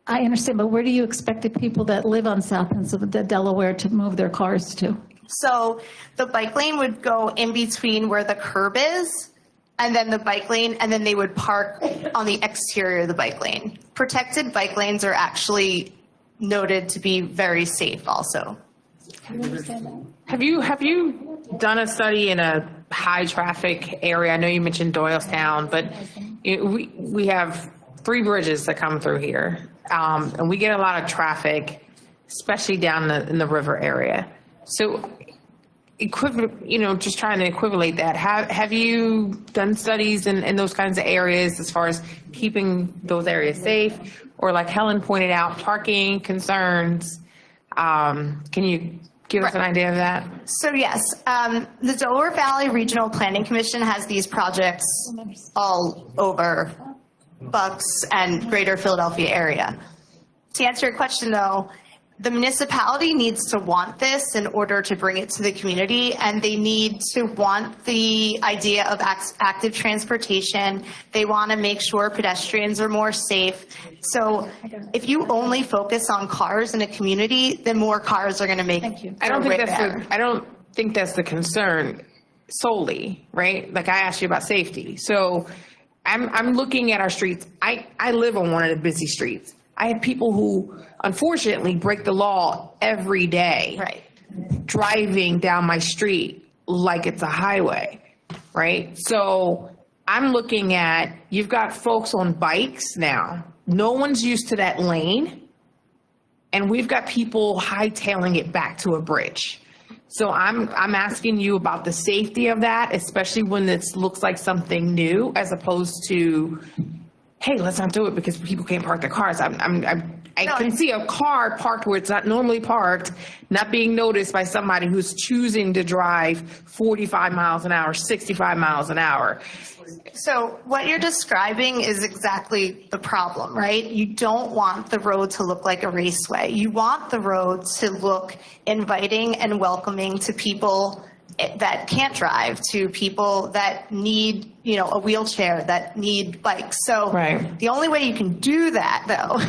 H: I understand, but where do you expect the people that live on South Pennsylvania, Delaware, to move their cars to?
P: So the bike lane would go in between where the curb is, and then the bike lane, and then they would park on the exterior of the bike lane. Protected bike lanes are actually noted to be very safe also.
L: Have you done a study in a high traffic area? I know you mentioned Doylestown, but we have 3 bridges that come through here. And we get a lot of traffic, especially down in the river area. So, just trying to equivalent that. Have you done studies in those kinds of areas as far as keeping those areas safe? Or like Helen pointed out, parking concerns. Can you give us an idea of that?
P: So yes, the Delaware Valley Regional Planning Commission has these projects all over Bucks and greater Philadelphia area. To answer your question though, the municipality needs to want this in order to bring it to the community, and they need to want the idea of active transportation. They want to make sure pedestrians are more safe. So if you only focus on cars in a community, then more cars are going to make it.
L: I don't think that's the concern solely, right? Like I asked you about safety. So I'm looking at our streets. I live on one of the busy streets. I have people who unfortunately break the law every day,
P: right,
L: driving down my street like it's a highway, right? So I'm looking at, you've got folks on bikes now. No one's used to that lane. And we've got people hightailing it back to a bridge. So I'm asking you about the safety of that, especially when this looks like something new, as opposed to, hey, let's not do it because people can't park their cars. I can see a car parked where it's not normally parked, not being noticed by somebody who's choosing to drive 45 miles an hour, 65 miles an hour.
P: So what you're describing is exactly the problem, right? You don't want the road to look like a raceway. You want the road to look inviting and welcoming to people that can't drive, to people that need, a wheelchair, that need bikes. So the only way you can do that, though,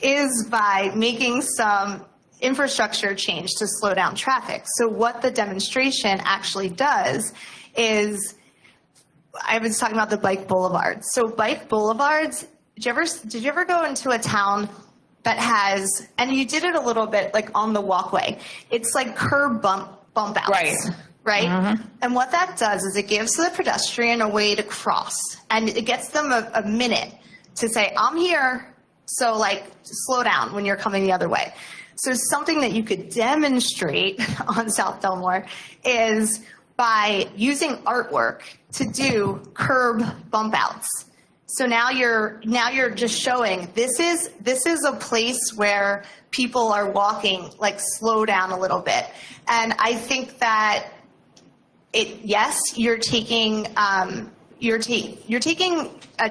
P: is by making some infrastructure change to slow down traffic. So what the demonstration actually does is, I was talking about the bike boulevards. So bike boulevards, did you ever go into a town that has, and you did it a little bit like on the walkway, it's like curb bump outs. Right? Mm-hmm. And what that does is it gives the pedestrian a way to cross, and it gets them a minute to say, I'm here, so slow down when you're coming the other way. So something that you could demonstrate on South Delmore is by using artwork to do curb bump outs. So now you're just showing this is a place where people are walking, slow down a little bit. And I think that yes, you're taking a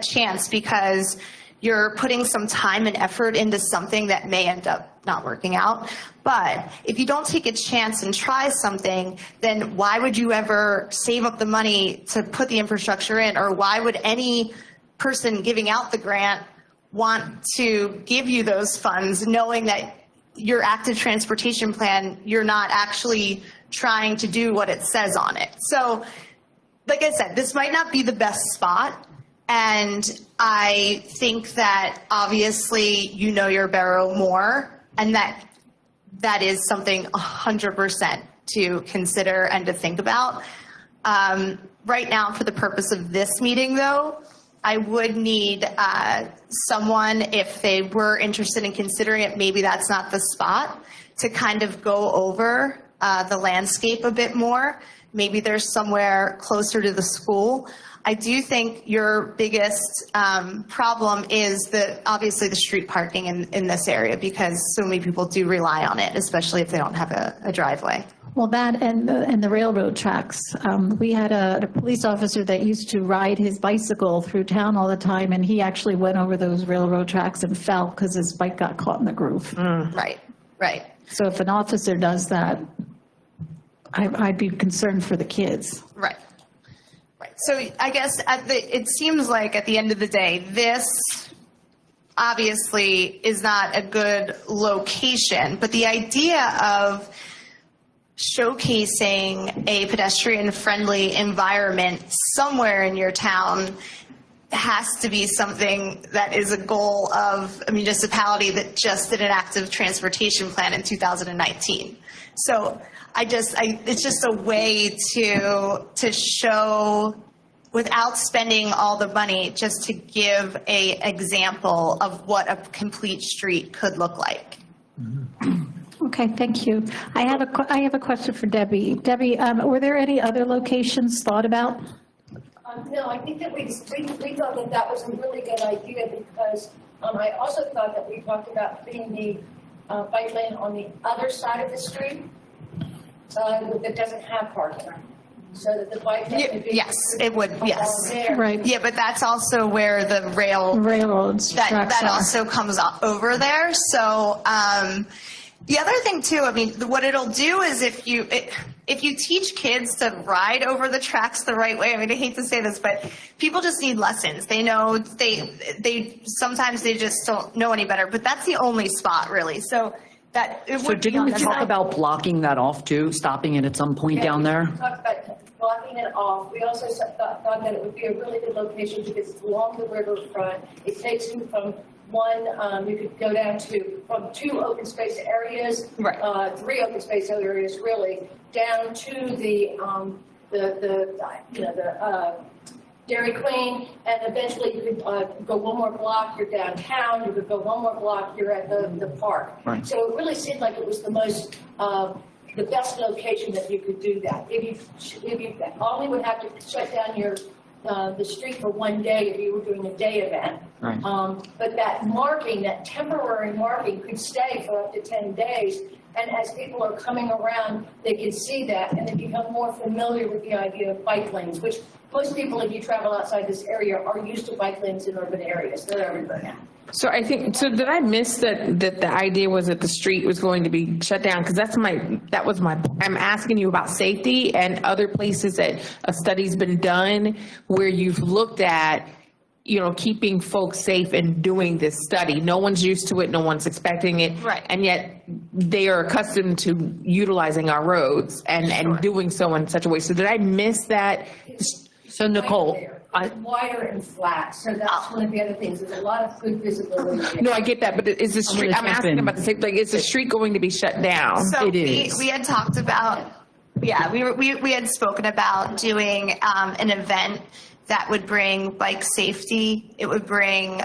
P: chance because you're putting some time and effort into something that may end up not working out. But if you don't take a chance and try something, then why would you ever save up the money to put the infrastructure in? Or why would any person giving out the grant want to give you those funds knowing that your active transportation plan, you're not actually trying to do what it says on it? So, like I said, this might not be the best spot. And I think that obviously you know your borough more, and that that is something 100% to consider and to think about. Right now, for the purpose of this meeting, though, I would need someone, if they were interested in considering it, maybe that's not the spot, to kind of go over the landscape a bit more. Maybe there's somewhere closer to the school. I do think your biggest problem is obviously the street parking in this area, because so many people do rely on it, especially if they don't have a driveway.
H: Well, that and the railroad tracks. We had a police officer that used to ride his bicycle through town all the time, and he actually went over those railroad tracks and fell because his bike got caught in the groove.
P: Right, right.
H: So if an officer does that, I'd be concerned for the kids.
P: Right. Right. So I guess it seems like at the end of the day, this obviously is not a good location, but the idea of showcasing a pedestrian-friendly environment somewhere in your town has to be something that is a goal of a municipality that just did an active transportation plan in 2019. So it's just a way to show, without spending all the money, just to give an example of what a complete street could look like.
H: Okay, thank you. I have a question for Debbie. Debbie, were there any other locations thought about?
N: No, I think that we thought that was a really good idea, because I also thought that we talked about putting the bike lane on the other side of the street that doesn't have parking, so that the bike lane would be.
P: Yes, it would, yes.
H: Right.
P: Yeah, but that's also where the railroads that also comes over there. So the other thing too, I mean, what it'll do is if you teach kids to ride over the tracks the right way, I mean, I hate to say this, but people just need lessons. They know, they sometimes they just don't know any better, but that's the only spot really. So that it would
M: didn't we talk about blocking that off too, stopping it at some point down there?
N: We talked about blocking it off. We also thought that it would be a really good location because it's along the riverfront. It takes you from you could go down from 2 open space areas, 3 open space areas really, down to the Dairy Queen, and eventually you could go one more block, you're downtown, you could go one more block, you're at the park.
G: Right.
N: So it really seemed like it was the best location that you could do that. If you only would have to shut down the street for one day if you were doing a day event.
M: Right.
N: But that marking, that temporary marking, could stay for up to 10 days. And as people are coming around, they can see that and they become more familiar with the idea of bike lanes, which most people, if you travel outside this area, are used to bike lanes in urban areas. They're everywhere now.
L: So did I miss that the idea was that the street was going to be shut down? Because I'm asking you about safety and other places that a study's been done where you've looked at, keeping folks safe and doing this study. No one's used to it. No one's expecting it.
P: Right.
L: And yet they are accustomed to utilizing our roads and doing so in such a way. So did I miss that?
M: So Nicole,
N: It's wider and flat, so that's one of the other things. There's a lot of good visibility.
L: No, I get that, but is the street, I'm asking about the same, is the street going to be shut down?
P: So we had talked about, we had spoken about doing an event that would bring bike safety. It would bring,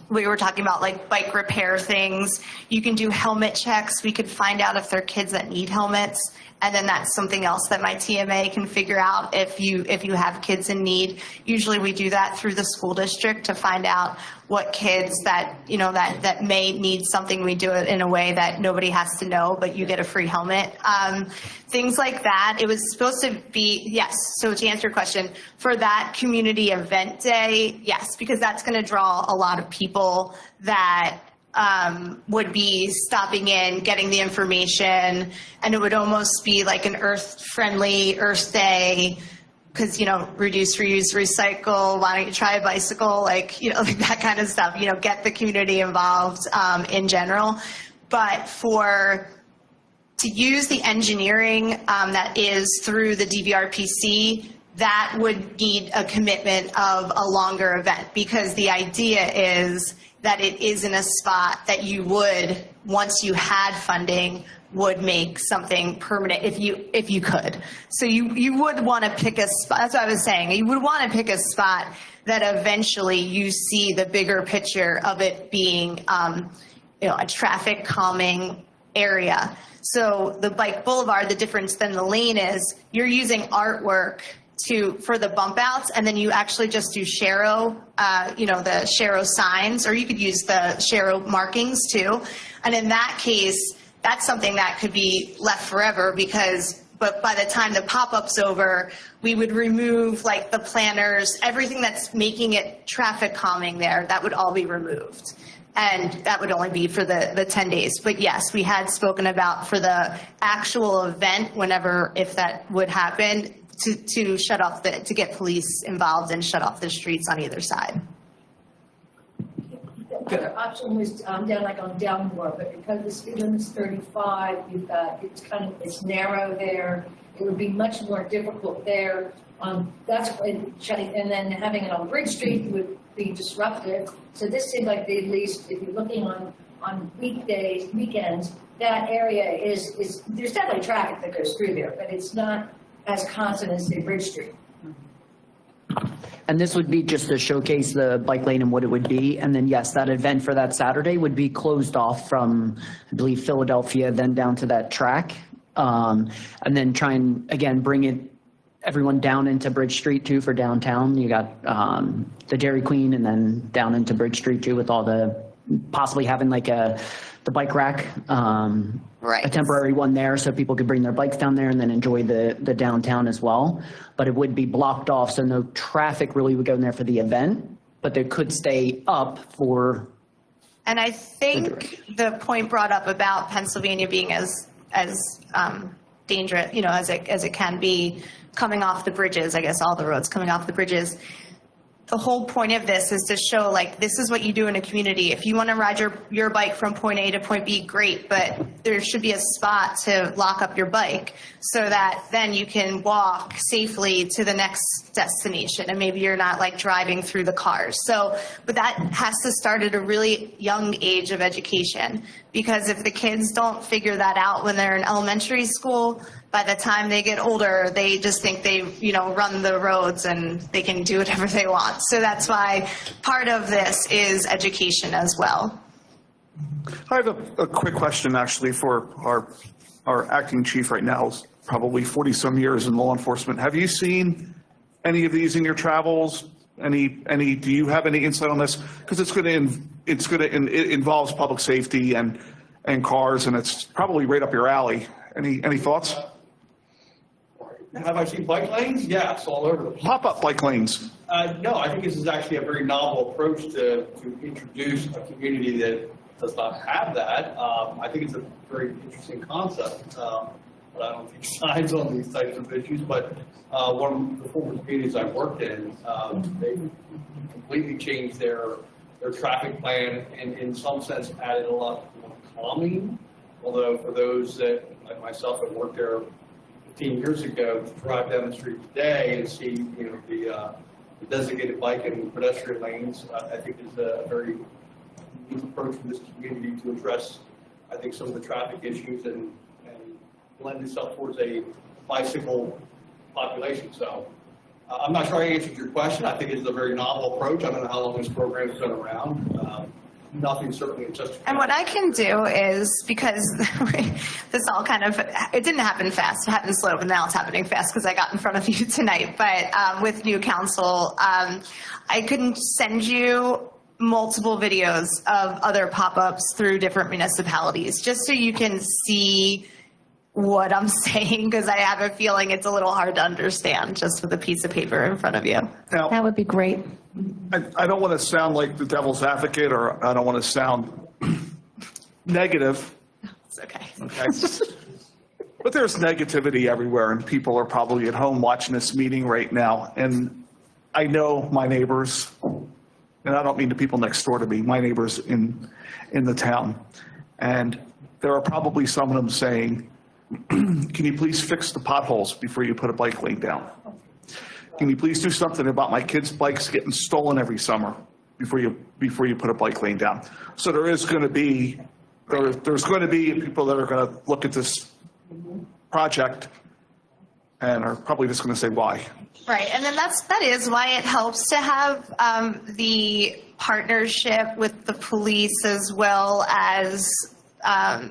P: we were talking about like bike repair things. You can do helmet checks. We could find out if there are kids that need helmets. And then that's something else that my TMA can figure out if you have kids in need. Usually we do that through the school district to find out what kids that may need something. We do it in a way that nobody has to know, but you get a free helmet. Things like that. It was supposed to be, yes. So to answer your question, for that community event day, yes, because that's going to draw a lot of people that would be stopping in, getting the information, and it would almost be like an earth-friendly Earth Day, because, reduce, reuse, recycle, why don't you try a bicycle, like that kind of stuff, get the community involved in general. But to use the engineering that is through the DVRPC, that would need a commitment of a longer event, because the idea is that it is in a spot that you would once you had funding, would make something permanent if you could. So you would want to pick a spot. That's what I was saying. You would want to pick a spot that eventually you see the bigger picture of it being, a traffic calming area. So the bike boulevard, the difference than the lane is you're using artwork for the bump outs, and then you actually just do Sharo, the Sharo signs, or you could use the Sharo markings too. And in that case, that's something that could be left forever but by the time the pop-up's over, we would remove like the planners, everything that's making it traffic calming there, that would all be removed. And that would only be for the 10 days. But yes, we had spoken about for the actual event, if that would happen, to shut off to get police involved and shut off the streets on either side.
N: The other option was down on Downmore, but because the speed limit's 35, it's narrow there. It would be much more difficult there. And then having it on Bridge Street would be disruptive. So this seems like at least if you're looking on weekends, that area is there's definitely traffic that goes through there, but it's not as constant as say Bridge Street.
E: And this would be just to showcase the bike lane and what it would be. And then, yes, that event for that Saturday would be closed off from, I believe, Philadelphia, then down to that track. And then try and, again, bring everyone down into Bridge Street too for downtown. You got the Dairy Queen, and then down into Bridge Street too with all possibly having like the bike rack, a temporary one there so people could bring their bikes down there and then enjoy the downtown as well. But it would be blocked off, so no traffic really would go in there for the event, but they could stay up for.
P: And I think the point brought up about Pennsylvania being as dangerous, as it can be coming off the bridges, I guess all the roads coming off the bridges. The whole point of this is to show, like, this is what you do in a community. If you want to ride your bike from point A to point B, great, but there should be a spot to lock up your bike so that then you can walk safely to the next destination, and maybe you're not like driving through the cars. But that has to start at a really young age of education, because if the kids don't figure that out when they're in elementary school, by the time they get older, they just think they, run the roads and they can do whatever they want. So that's why part of this is education as well.
G: I have a quick question, actually, for our acting chief right now. Is probably 40-some years in law enforcement. Have you seen any of these in your travels? Do you have any insight on this? Because it involves public safety and cars, and it's probably right up your alley. Any thoughts?
Q: Have I seen bike lanes? Yes, all over the place.
G: Pop-up bike lanes.
Q: No, I think this is actually a very novel approach to introduce a community that does not have that. I think it's a very interesting concept, but I don't take sides on these types of issues. But one of the former communities I worked in, they completely changed their traffic plan and in some sense added a lot more calming. Although for those that, like myself, have worked there 15 years ago, to drive down the street today and see, the designated bike and pedestrian lanes, I think is a very unique approach for this community to address, I think, some of the traffic issues and lend itself towards a bicycle population. So I'm not sure I answered your question. I think it's a very novel approach. I don't know how long this program has been around. Nothing certainly just.
P: And what I can do is, because this all it didn't happen fast, it happened slow, but now it's happening fast because I got in front of you tonight. But with new council, I couldn't send you multiple videos of other pop-ups through different municipalities, just so you can see what I'm saying, because I have a feeling it's a little hard to understand just with a piece of paper in front of you.
G: Now,
H: that would be great.
G: I don't want to sound like the devil's advocate, or I don't want to sound negative.
P: It's okay.
G: Okay. But there's negativity everywhere, and people are probably at home watching this meeting right now. And I know my neighbors, and I don't mean the people next door to me, my neighbors in the town. And there are probably some of them saying, can you please fix the potholes before you put a bike lane down? Can you please do something about my kids' bikes getting stolen every summer before you put a bike lane down? So there is going to be there's going to be people that are going to look at this project and are probably just going to say why.
P: Right, and then that is why it helps to have the partnership with the police as well as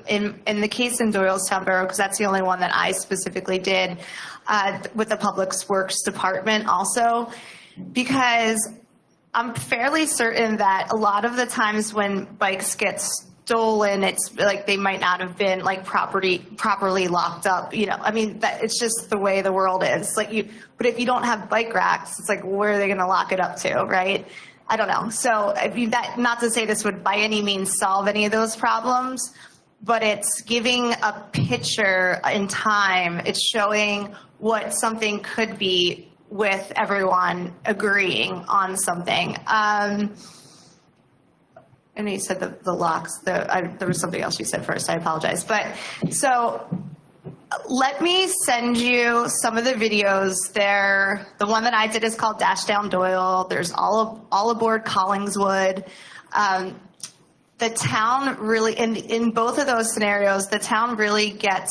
P: in the case in Doylestown Borough, because that's the only one that I specifically did with the Public Works Department also, because I'm fairly certain that a lot of the times when bikes get stolen, it's like they might not have been like properly locked up. You know, I mean, it's just the way the world is. Like but if you don't have bike racks, it's like where are they going to lock it up to, right? I don't know. So I mean, that not to say this would by any means solve any of those problems, but it's giving a picture in time. It's showing what something could be with everyone agreeing on something. And you said the locks, there was something else you said first, I apologize. But so let me send you some of the videos there. The one that I did is called Dash Down Doyle. There's All Aboard Collingswood. The town really, in both of those scenarios, the town really gets,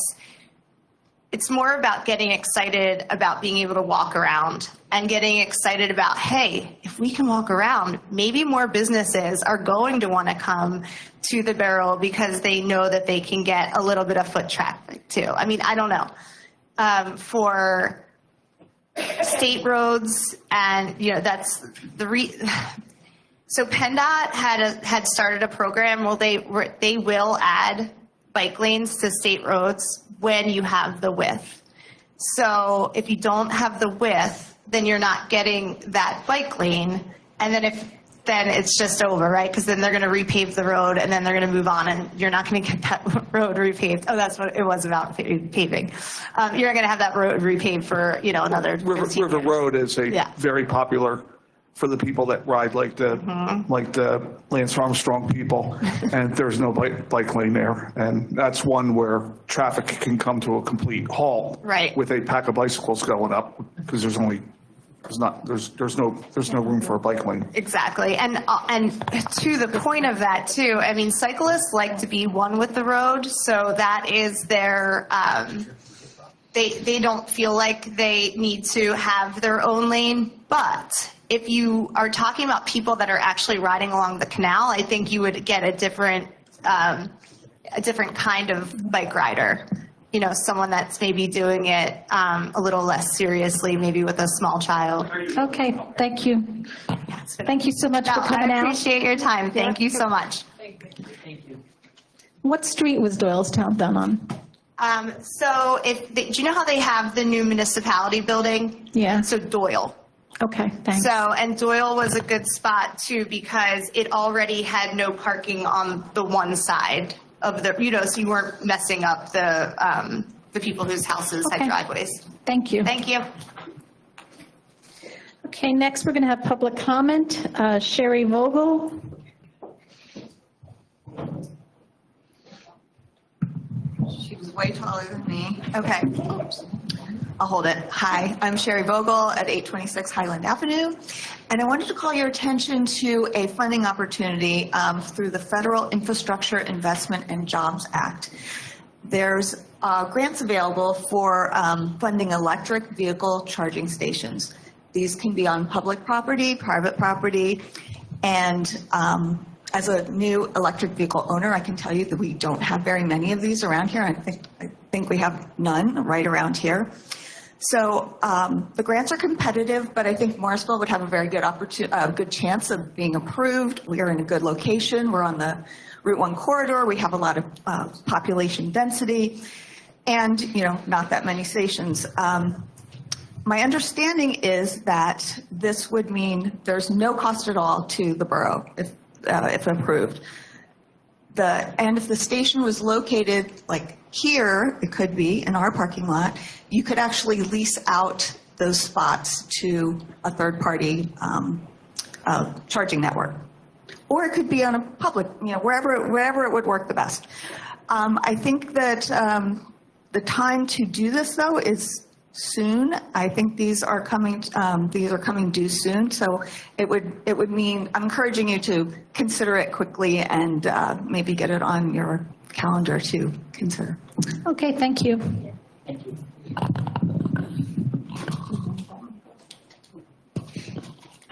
P: it's more about getting excited about being able to walk around and getting excited about, hey, if we can walk around, maybe more businesses are going to want to come to the Borough because they know that they can get a little bit of foot traffic too. I mean, I don't know. For state roads and, you know, that's so PennDOT had started a program where they will add bike lanes to state roads when you have the width. So if you don't have the width, then you're not getting that bike lane. And then it's just over, right? Because then they're going to repave the road and then they're going to move on and you're not going to get that road repaved. Oh, that's what it was about, paving. You're not going to have that road repaved for, you know, another 15
G: River
P: years.
G: Road is very popular for the people that ride like the Lance Armstrong people, and there's no bike lane there, and that's one where traffic can come to a complete halt.
P: Right.
G: With a pack of bicycles going up, because there's no room for a bike lane.
P: Exactly, and to the point of that too, I mean, cyclists like to be one with the road, so that is their. They don't feel like they need to have their own lane, but if you are talking about people that are actually riding along the canal, I think you would get a different kind of bike rider. You know, someone that's maybe doing it a little less seriously, maybe with a small child.
H: Okay, thank you. Thank you so much for coming
P: I
H: out.
P: appreciate your time. Thank you so much.
L: Thank you.
H: What street was Doylestown done on?
P: So do you know how they have the new municipality building?
H: Yeah.
P: So Doyle.
H: Okay, thanks.
P: So, and Doyle was a good spot too because it already had no parking on the one side of the, you know, so you weren't messing up the people whose houses had driveways.
H: Thank you.
P: Thank you.
H: Okay, next we're going to have public comment. Sherry Vogel.
R: She was way taller than me. Okay. I'll hold it. Hi, I'm Sherry Vogel at 826 Highland Avenue, and I wanted to call your attention to a funding opportunity through the Federal Infrastructure Investment and Jobs Act. There's grants available for funding electric vehicle charging stations. These can be on public property, private property, and as a new electric vehicle owner, I can tell you that we don't have very many of these around here. I think we have none right around here. So the grants are competitive, but I think Morrisville would have a very good good chance of being approved. We are in a good location. We're on the Route 1 corridor. We have a lot of population density, and not that many stations. My understanding is that this would mean there's no cost at all to the borough if approved. And if the station was located like here, it could be in our parking lot, you could actually lease out those spots to a third-party charging network. Or it could be on a public, wherever it would work the best. I think that the time to do this, though, is soon. I think these are coming due soon. So it would mean, I'm encouraging you to consider it quickly and maybe get it on your calendar to consider.
H: Okay, thank you.
E: Thank you.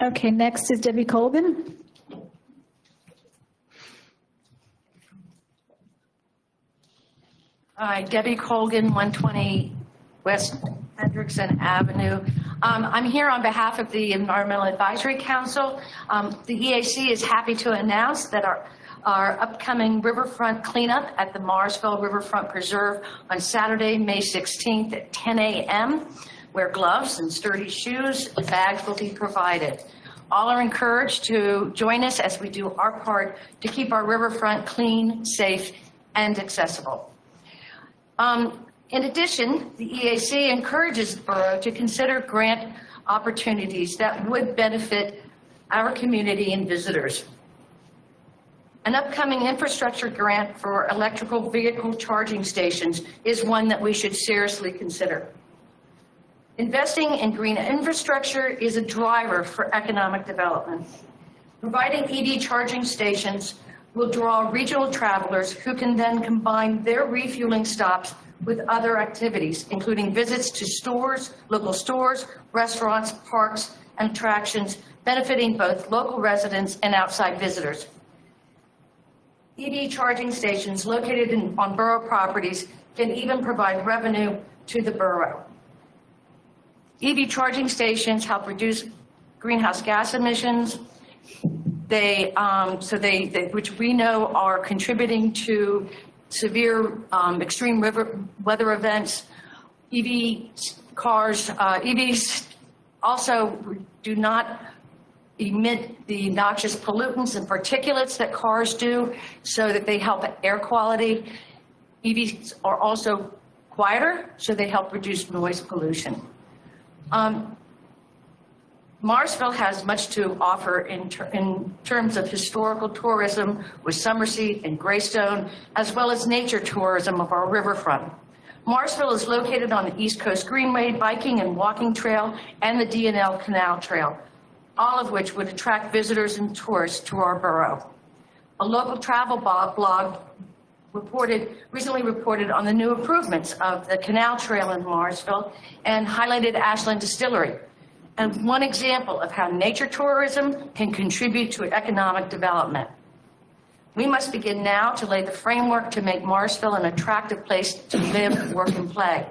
H: Okay, next is Debbie Colgan.
N: Hi, Debbie Colgan, 120 West Hendrickson Avenue. I'm here on behalf of the Environmental Advisory Council. The EAC is happy to announce that our upcoming riverfront cleanup at the Morrisville Riverfront Preserve on Saturday, May 16th at 10 a.m. Wear gloves and sturdy shoes. Bags will be provided. All are encouraged to join us as we do our part to keep our riverfront clean, safe, and accessible. In addition, the EAC encourages the borough to consider grant opportunities that would benefit our community and visitors. An upcoming infrastructure grant for electrical vehicle charging stations is one that we should seriously consider. Investing in green infrastructure is a driver for economic development. Providing EV charging stations will draw regional travelers who can then combine their refueling stops with other activities, including visits to stores, local stores, restaurants, parks, and attractions, benefiting both local residents and outside visitors. EV charging stations located on borough properties can even provide revenue to the borough. EV charging stations help reduce greenhouse gas emissions. Which we know are contributing to severe extreme weather events. EVs also do not emit the noxious pollutants and particulates that cars do, so that they help air quality. EVs are also quieter, so they help reduce noise pollution. Morrisville has much to offer in terms of historical tourism with Summerseat and Greystone, as well as nature tourism of our riverfront. Morrisville is located on the East Coast Greenway, biking and walking trail, and the D&L Canal Trail, all of which would attract visitors and tourists to our borough. A local travel blog recently reported on the new improvements of the Canal Trail in Morrisville and highlighted Ashland Distillery, and one example of how nature tourism can contribute to economic development. We must begin now to lay the framework to make Morrisville an attractive place to live, work, and play.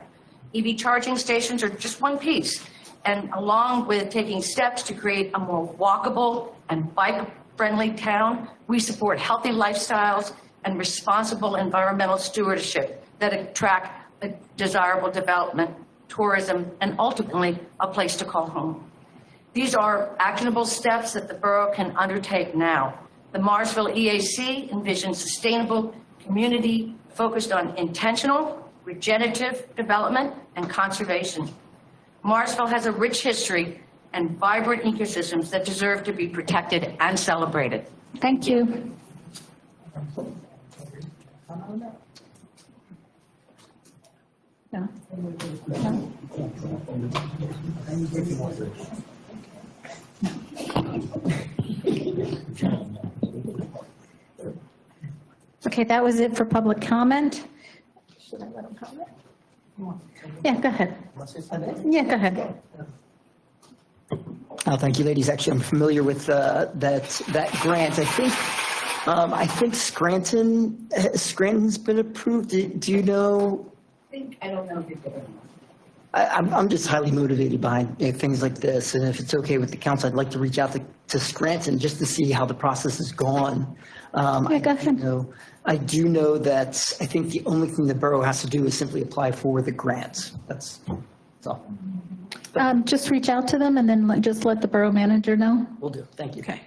N: EV charging stations are just one piece, and along with taking steps to create a more walkable and bike-friendly town, we support healthy lifestyles and responsible environmental stewardship that attract a desirable development, tourism, and ultimately a place to call home. These are actionable steps that the borough can undertake now. The Morrisville EAC envisions sustainable community focused on intentional, regenerative development and conservation. Morrisville has a rich history and vibrant ecosystems that deserve to be protected and celebrated.
H: Thank you. No. No. Okay, that was it for public comment. Should I let him comment? Yeah, go ahead. Yeah, go ahead.
M: Thank you, ladies. Actually, I'm familiar with that grant. I think Scranton's been approved. Do you know?
N: I don't know if you did.
M: I'm just highly motivated behind things like this, and if it's okay with the council, I'd like to reach out to Scranton just to see how the process has gone.
H: Yeah, go ahead.
M: I do know that I think the only thing the borough has to do is simply apply for the grant. That's all.
H: Just reach out to them and then just let the borough manager know.
M: Will do. Thank you.
H: Okay.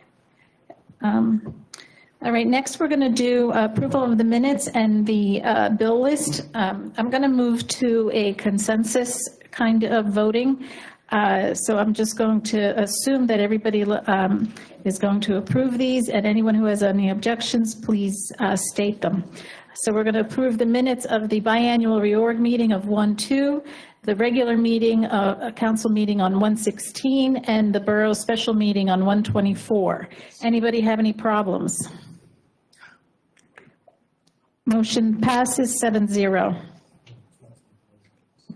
H: All right, next we're going to do approval of the minutes and the bill list. I'm going to move to a consensus kind of voting. So I'm just going to assume that everybody is going to approve these, and anyone who has any objections, please state them. So we're going to approve the minutes of the biannual reorg meeting of 1/2, the regular meeting, a council meeting on 116, and the borough special meeting on 124. Anybody have any problems? Motion passes 7-0.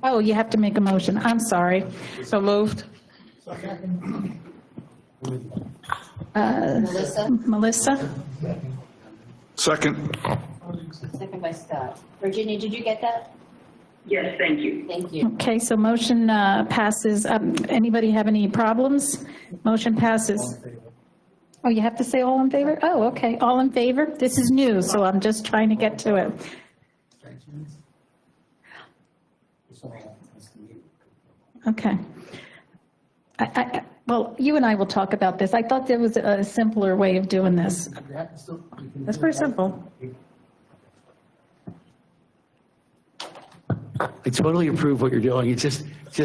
H: Oh, you have to make a motion. I'm sorry.
L: So moved.
H: Melissa?
G: Second.
F: Second by Scott. Virginia, did you get that?
D: Yes, thank you.
F: Thank you.
H: Okay, so motion passes. Anybody have any problems? Motion passes. Oh, you have to say all in favor? Oh, okay, all in favor? This is new, so I'm just trying to get to it. Okay. Well, you and I will talk about this. I thought there was a simpler way of doing this. That's very simple.
O: I totally approve what you're doing. You just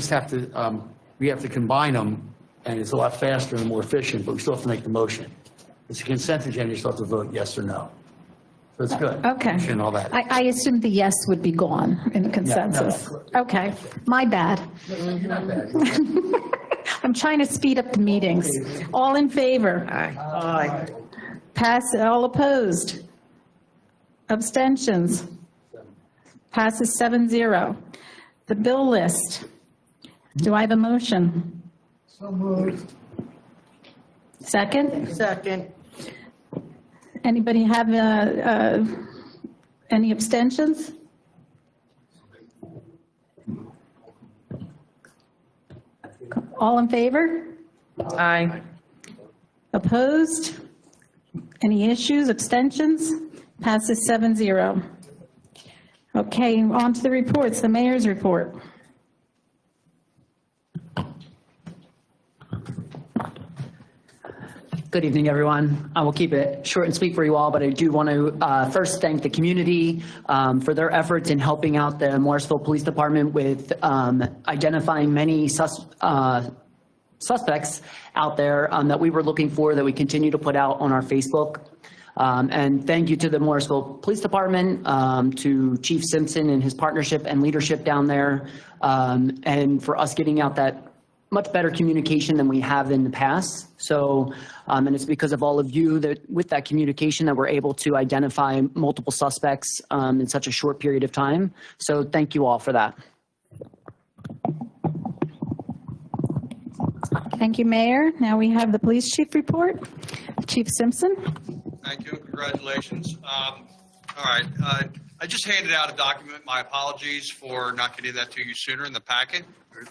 O: have to, we have to combine them, and it's a lot faster and more efficient, but we still have to make the motion. It's a consent agenda, you still have to vote yes or no. So it's good.
H: Okay.
O: And all that.
H: I assumed the yes would be gone in the consensus. Okay, my bad. I'm trying to speed up the meetings. All in favor?
M: Aye.
H: Pass, all opposed? Abstentions? Passes 7-0. The bill list. Do I have a motion?
C: So moved.
H: Second?
M: Second.
H: Anybody have any abstentions? All in favor?
L: Aye.
H: Opposed? Any issues, abstentions? Passes 7-0. Okay, on to the reports, the mayor's report.
E: Good evening, everyone. I will keep it short and sweet for you all, but I do want to first thank the community for their efforts in helping out the Morrisville Police Department with identifying many suspects out there that we were looking for, that we continue to put out on our Facebook. And thank you to the Morrisville Police Department, to Chief Simpson and his partnership and leadership down there, and for us getting out that much better communication than we have in the past. So, and it's because of all of you that with that communication that we're able to identify multiple suspects in such a short period of time. So thank you all for that.
H: Thank you, Mayor. Now we have the police chief report. Chief Simpson.
Q: Thank you. Congratulations. All right. I just handed out a document. My apologies for not getting that to you sooner in the packet.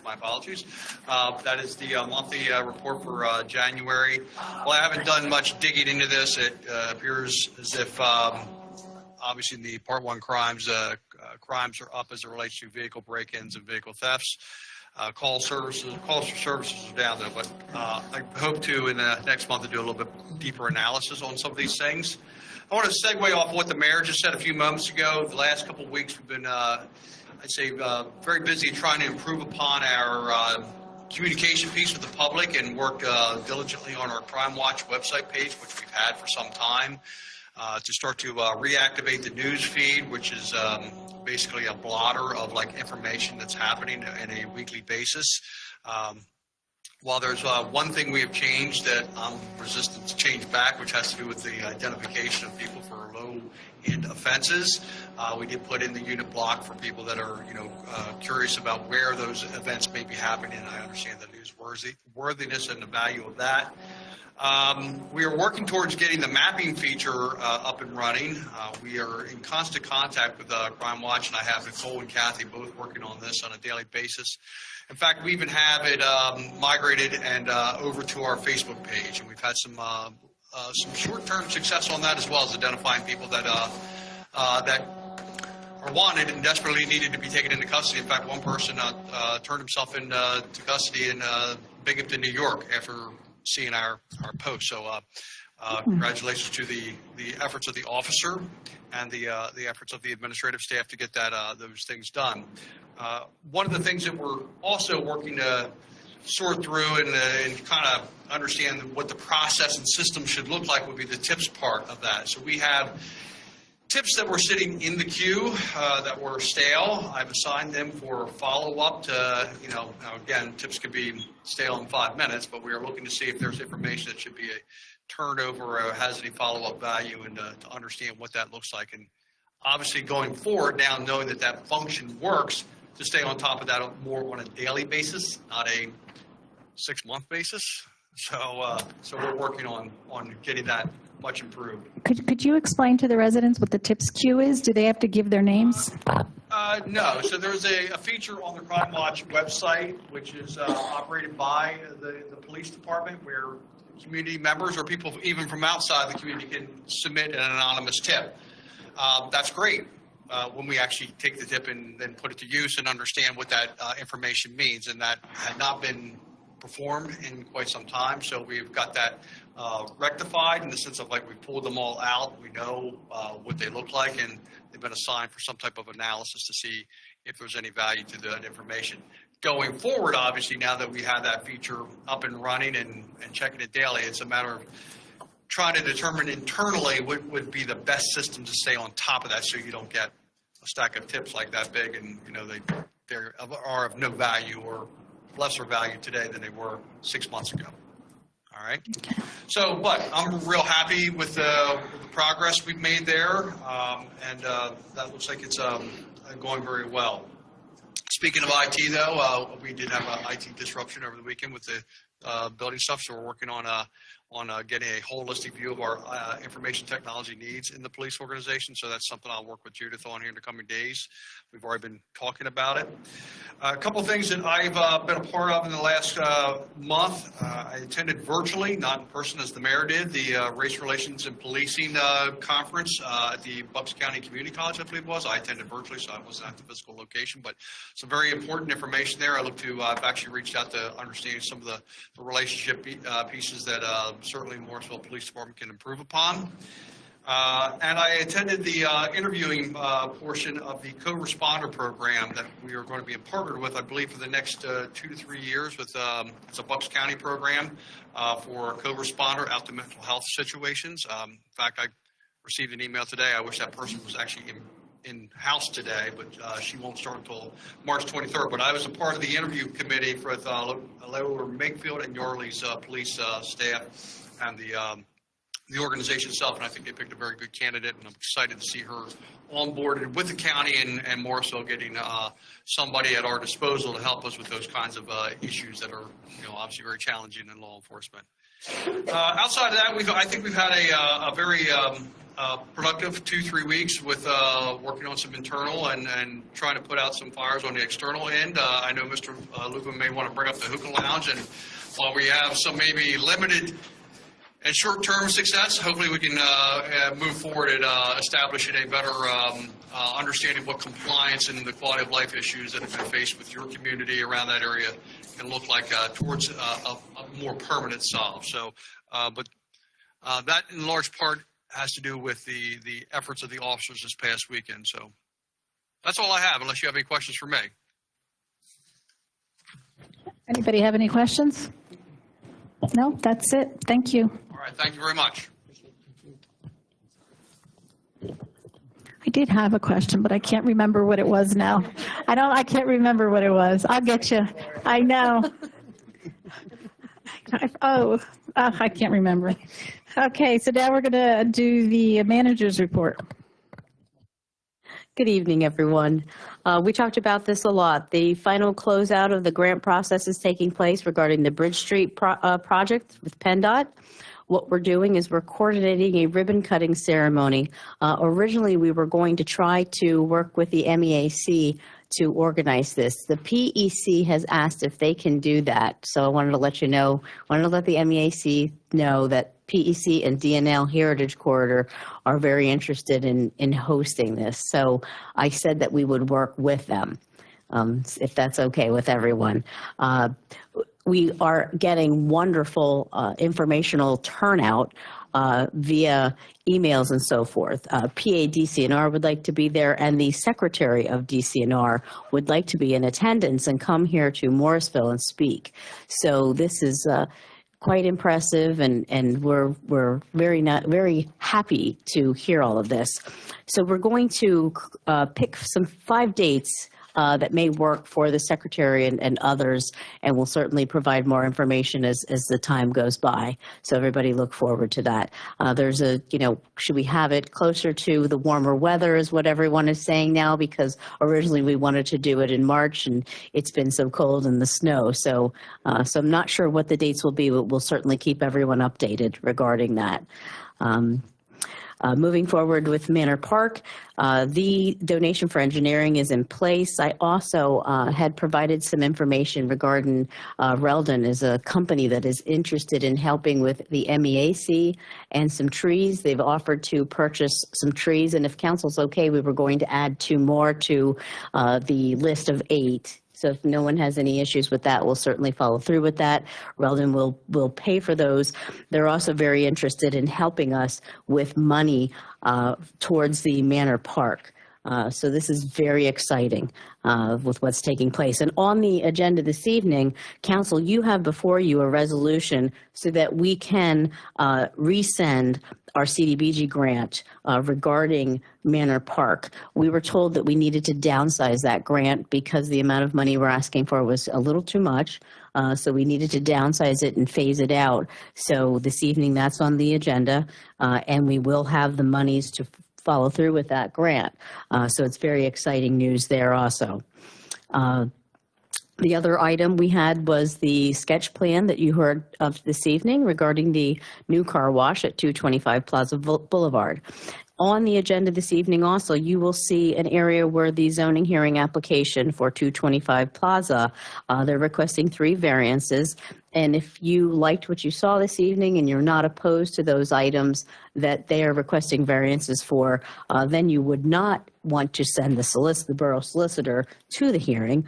Q: My apologies. That is the monthly report for January. Well, I haven't done much digging into this. It appears as if, obviously, in the Part 1 crimes, crimes are up as it relates to vehicle break-ins and vehicle thefts. Calls for services are down though, but I hope to in the next month to do a little bit deeper analysis on some of these things. I want to segue off what the mayor just said a few moments ago. The last couple of weeks we've been, I'd say, very busy trying to improve upon our communication piece with the public and work diligently on our Crime Watch website page, which we've had for some time, to start to reactivate the news feed, which is basically a blotter of like information that's happening on a weekly basis. While there's one thing we have changed that I'm resistant to change back, which has to do with the identification of people for low-end offenses, we did put in the unit block for people that are, curious about where those events may be happening. And I understand the newsworthiness and the value of that. We are working towards getting the mapping feature up and running. We are in constant contact with Crime Watch, and I have Nicole and Kathy both working on this on a daily basis. In fact, we even have it migrated and over to our Facebook page, and we've had some short-term success on that, as well as identifying people that that are wanted and desperately needed to be taken into custody. In fact, one person turned himself into custody in Binghamton, New York, after seeing our post. So congratulations to the efforts of the officer and the efforts of the administrative staff to get that those things done. One of the things that we're also working to sort through and kind of understand what the process and system should look like would be the tips part of that. So we have
S: Tips that were sitting in the queue that were stale, I've assigned them for follow-up to, now again, tips could be stale in 5 minutes, but we are looking to see if there's information that should be turned over or has any follow-up value, and to understand what that looks like. And obviously going forward now, knowing that that function works, to stay on top of that more on a daily basis, not a 6-month basis. So we're working on getting that much improved.
H: Could you explain to the residents what the tips queue is? Do they have to give their names?
S: No. So there's a feature on the Crime Watch website, which is operated by the police department, where community members or people even from outside the community can submit an anonymous tip. That's great when we actually take the tip and then put it to use and understand what that information means. And that had not been performed in quite some time. So we've got that rectified in the sense of, like, we pulled them all out. We know what they look like, and they've been assigned for some type of analysis to see if there's any value to that information. Going forward, obviously, now that we have that feature up and running and checking it daily, it's a matter of trying to determine internally what would be the best system to stay on top of that, so you don't get a stack of tips like that big and they are of no value or lesser value today than they were 6 months ago. All right. So, but I'm real happy with the progress we've made there, and that looks like it's going very well. Speaking of IT, though, we did have an IT disruption over the weekend with the building stuff, so we're working on getting a holistic view of our information technology needs in the police organization. So that's something I'll work with Judith on here in the coming days. We've already been talking about it. A couple of things that I've been a part of in the last month. I attended virtually, not in person as the mayor did, the Race Relations and Policing Conference at the Bucks County Community College, I believe it was. I attended virtually, so I wasn't at the physical location, but some very important information there. I've actually reached out to understand some of the relationship pieces that certainly Morrisville Police Department can improve upon. And I attended the interviewing portion of the co-responder program that we are going to be partnered with, I believe, for the next 2 to 3 years. It's a Bucks County program for co-responder out to mental health situations. In fact, I received an email today. I wish that person was actually in-house today, but she won't start until March 23rd. But I was a part of the interview committee for Lower Makefield and Yarley's police staff and the organization itself, and I think they picked a very good candidate, and I'm excited to see her onboarded with the county and Morrisville getting somebody at our disposal to help us with those kinds of issues that are, obviously very challenging in law enforcement. Outside of that, I think we've had a very productive 2-3 weeks with working on some internal and trying to put out some fires on the external end. I know Mr. Luba may want to bring up the hookah lounge, and while we have some maybe limited and short-term success, hopefully we can move forward at establishing a better understanding of what compliance and the quality of life issues that have been faced with your community around that area can look like towards a more permanent solve. So, but that in large part has to do with the efforts of the officers this past weekend. So that's all I have, unless you have any questions for me.
H: Anybody have any questions? No, that's it. Thank you.
S: All right, thank you very much.
H: I did have a question, but I can't remember what it was now. I can't remember what it was. I'll get you. I know. I can't remember. Okay, so now we're going to do the manager's report.
T: Good evening, everyone. We talked about this a lot. The final closeout of the grant process is taking place regarding the Bridge Street project with PennDOT. What we're doing is we're coordinating a ribbon cutting ceremony. Originally, we were going to try to work with the MEAC to organize this. The PEC has asked if they can do that. So I wanted to let you know, let the MEAC know that PEC and DNL Heritage Corridor are very interested in hosting this. So I said that we would work with them, if that's okay with everyone. We are getting wonderful informational turnout via emails and so forth. PA DCNR would like to be there, and the Secretary of DCNR would like to be in attendance and come here to Morrisville and speak. So this is quite impressive, and we're very happy to hear all of this. So we're going to pick some 5 dates that may work for the secretary and others, and we'll certainly provide more information as the time goes by. So everybody look forward to that. There's should we have it closer to the warmer weather is what everyone is saying now, because originally we wanted to do it in March and it's been so cold in the snow. So I'm not sure what the dates will be, but we'll certainly keep everyone updated regarding that. Moving forward with Manor Park, the donation for engineering is in place. I also had provided some information regarding Reldon is a company that is interested in helping with the MEAC and some trees. They've offered to purchase some trees, and if council's okay, we were going to add 2 more to the list of 8. So if no one has any issues with that, we'll certainly follow through with that. Reldon will pay for those. They're also very interested in helping us with money towards the Manor Park. So this is very exciting with what's taking place. And on the agenda this evening, Council, you have before you a resolution so that we can resend our CDBG grant regarding Manor Park. We were told that we needed to downsize that grant because the amount of money we're asking for was a little too much. So we needed to downsize it and phase it out. So this evening, that's on the agenda, and we will have the monies to follow through with that grant. So it's very exciting news there also. The other item we had was the sketch plan that you heard of this evening regarding the new car wash at 225 Plaza Boulevard. On the agenda this evening also, you will see an area where the zoning hearing application for 225 Plaza, they're requesting 3 variances. And if you liked what you saw this evening and you're not opposed to those items that they are requesting variances for, then you would not want to send the borough solicitor to the hearing.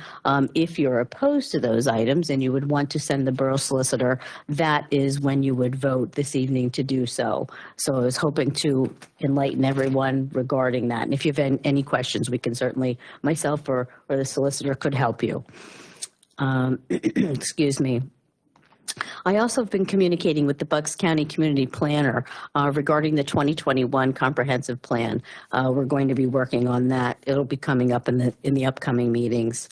T: If you're opposed to those items and you would want to send the borough solicitor, that is when you would vote this evening to do so. So I was hoping to enlighten everyone regarding that. And if you have any questions, we can certainly, myself or the solicitor could help you. Excuse me. I also have been communicating with the Bucks County Community Planner regarding the 2021 comprehensive plan. We're going to be working on that. It'll be coming up in the upcoming meetings.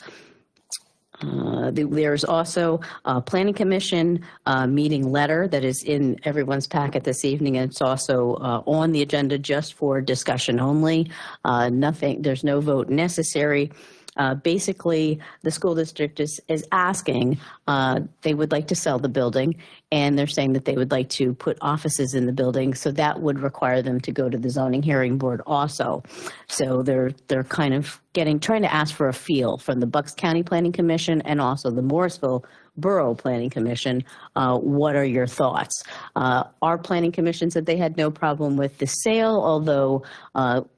T: There's also a Planning Commission meeting letter that is in everyone's packet this evening, and it's also on the agenda just for discussion only. There's no vote necessary. Basically, the school district is asking, they would like to sell the building, and they're saying that they would like to put offices in the building, so that would require them to go to the zoning hearing board also. So they're kind of trying to ask for a feel from the Bucks County Planning Commission and also the Morrisville Borough Planning Commission. What are your thoughts? Our Planning Commission said they had no problem with the sale, although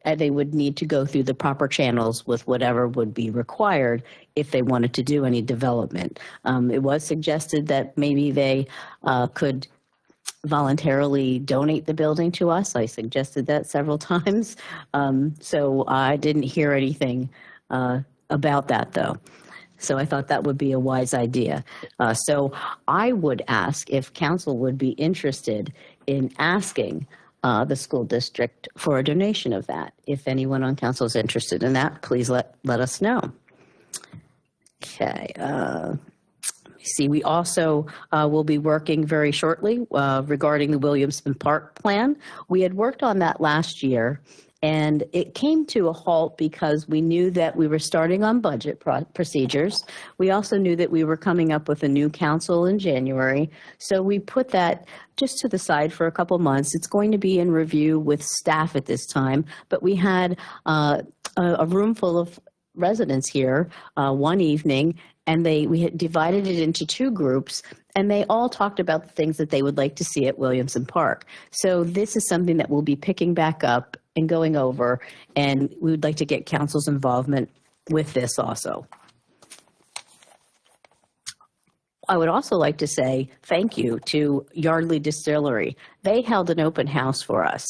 T: they would need to go through the proper channels with whatever would be required if they wanted to do any development. It was suggested that maybe they could voluntarily donate the building to us. I suggested that several times. So I didn't hear anything about that, though. So I thought that would be a wise idea. So I would ask if council would be interested in asking the school district for a donation of that. If anyone on council is interested in that, please let us know. Okay. See, we also will be working very shortly regarding the Williamson Park plan. We had worked on that last year, and it came to a halt because we knew that we were starting on budget procedures. We also knew that we were coming up with a new council in January, so we put that just to the side for a couple months. It's going to be in review with staff at this time, but we had a room full of residents here one evening, and we had divided it into 2 groups, and they all talked about the things that they would like to see at Williamson Park. So this is something that we'll be picking back up and going over, and we would like to get council's involvement with this also. I would also like to say thank you to Yardley Distillery. They held an open house for us.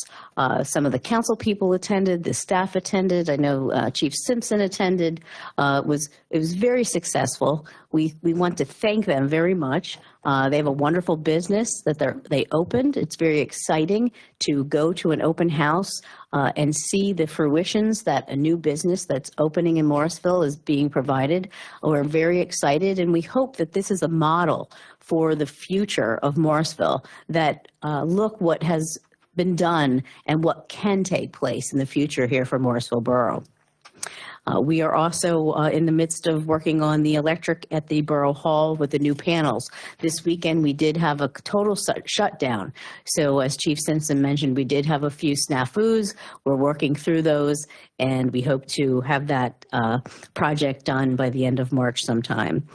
T: Some of the council people attended, the staff attended. I know Chief Simpson attended. It was very successful. We want to thank them very much. They have a wonderful business that they opened. It's very exciting to go to an open house and see the fruitions that a new business that's opening in Morrisville is being provided. We're very excited, and we hope that this is a model for the future of Morrisville, that look what has been done and what can take place in the future here for Morrisville Borough. We are also in the midst of working on the electric at the Borough Hall with the new panels. This weekend, we did have a total shutdown. So as Chief Simpson mentioned, we did have a few snafus. We're working through those, and we hope to have that project done by the end of March sometime.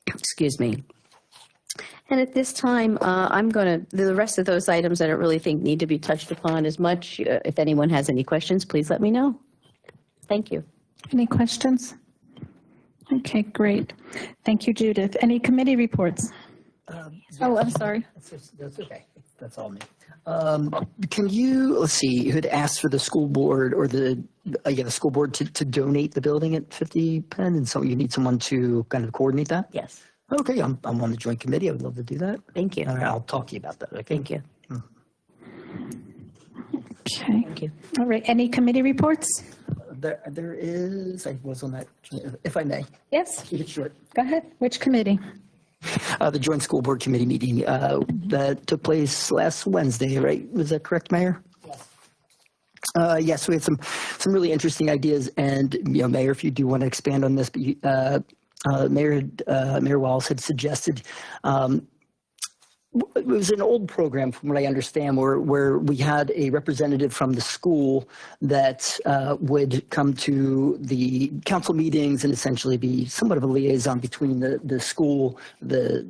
T: Excuse me. And at this time, the rest of those items I don't really think need to be touched upon as much. If anyone has any questions, please let me know. Thank you.
H: Any questions? Okay, great. Thank you, Judith. Any committee reports? Oh, I'm sorry.
M: That's okay. That's all me. Can you, let's see, you had asked for the school board or the school board to donate the building at 50 Penn, and so you need someone to kind of coordinate that?
T: Yes.
M: Okay, I'm on the joint committee. I would love to do that.
T: Thank you.
M: All right, I'll talk to you about that. Okay.
T: Thank you.
H: Okay.
T: Thank you.
H: All right, any committee reports?
M: There is, I was on that, if I may.
H: Yes.
M: Keep it short.
H: Go ahead. Which committee?
M: The joint school board committee meeting that took place last Wednesday, right? Was that correct, Mayor? Yes. Yes, we had some really interesting ideas, and Mayor, if you do want to expand on this, but Mayor Wallace had suggested. It was an old program, from what I understand, where we had a representative from the school that would come to the council meetings and essentially be somewhat of a liaison between the school, the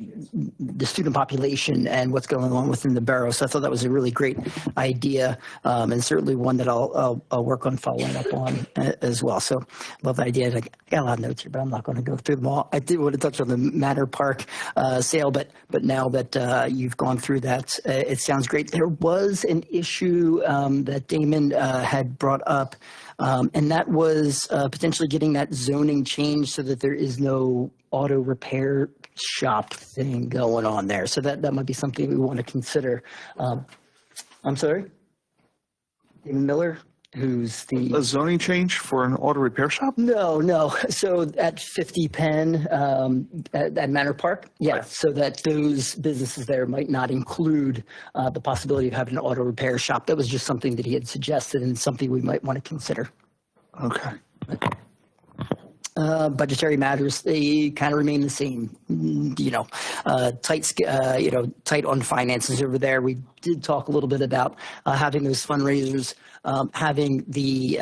M: student population, and what's going on within the borough. So I thought that was a really great idea, and certainly one that I'll work on following up on as well. So love the idea. I got a lot of notes here, but I'm not going to go through them all. I did want to touch on the Manor Park sale, but now that you've gone through that, it sounds great. There was an issue that Damon had brought up, and that was potentially getting that zoning changed so that there is no auto repair shop thing going on there. So that might be something we want to consider. I'm sorry? Damon Miller? Who's
G: a zoning change for an auto repair shop?
M: No. So at 50 Penn, at Manor Park, yeah. Right. So that those businesses there might not include the possibility of having an auto repair shop. That was just something that he had suggested and something we might want to consider.
G: Okay.
M: Budgetary matters, they kind of remain the same, tight on finances over there. We did talk a little bit about having those fundraisers, having the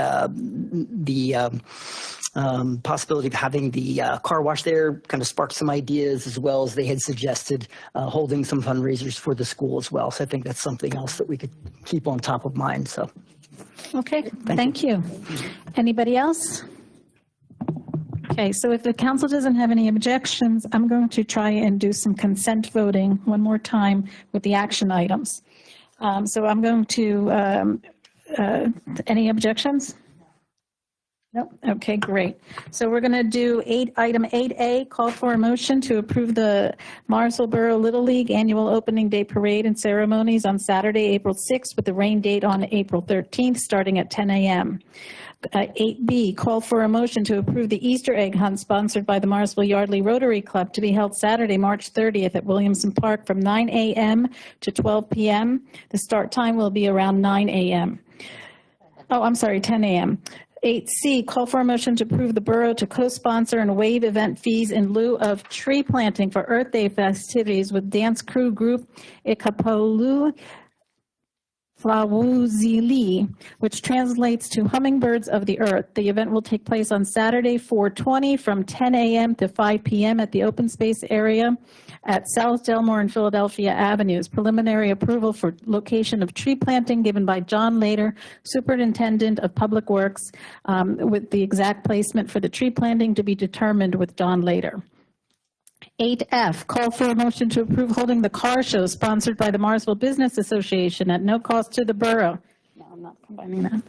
M: possibility of having the car wash there kind of sparked some ideas, as well as they had suggested holding some fundraisers for the school as well. So I think that's something else that we could keep on top of mind. So.
H: Okay, thank you. Anybody else? Okay, so if the council doesn't have any objections, I'm going to try and do some consent voting one more time with the action items. So I'm going to, any objections? No? Okay, great. So we're going to do item 8A, call for a motion to approve the Morrisville Borough Little League Annual Opening Day Parade and Ceremonies on Saturday, April 6th, with the rain date on April 13th, starting at 10 a.m. 8B, call for a motion to approve the Easter egg hunt sponsored by the Morrisville Yardley Rotary Club to be held Saturday, March 30th at Williamson Park from 9 a.m. to 12 p.m. The start time will be around 9 a.m. Oh, I'm sorry, 10 a.m. 8C, call for a motion to approve the borough to co-sponsor and waive event fees in lieu of tree planting for Earth Day festivities with dance crew group Ikapolu Flawuzili, which translates to Hummingbirds of the Earth. The event will take place on Saturday, 4/20 from 10 a.m. to 5 p.m. at the open space area at South Delmore and Philadelphia Avenues. Preliminary approval for location of tree planting given by John Lader, Superintendent of Public Works, with the exact placement for the tree planting to be determined with John Lader. 8F, call for a motion to approve holding the car show sponsored by the Morrisville Business Association at no cost to the borough. No, I'm not combining that.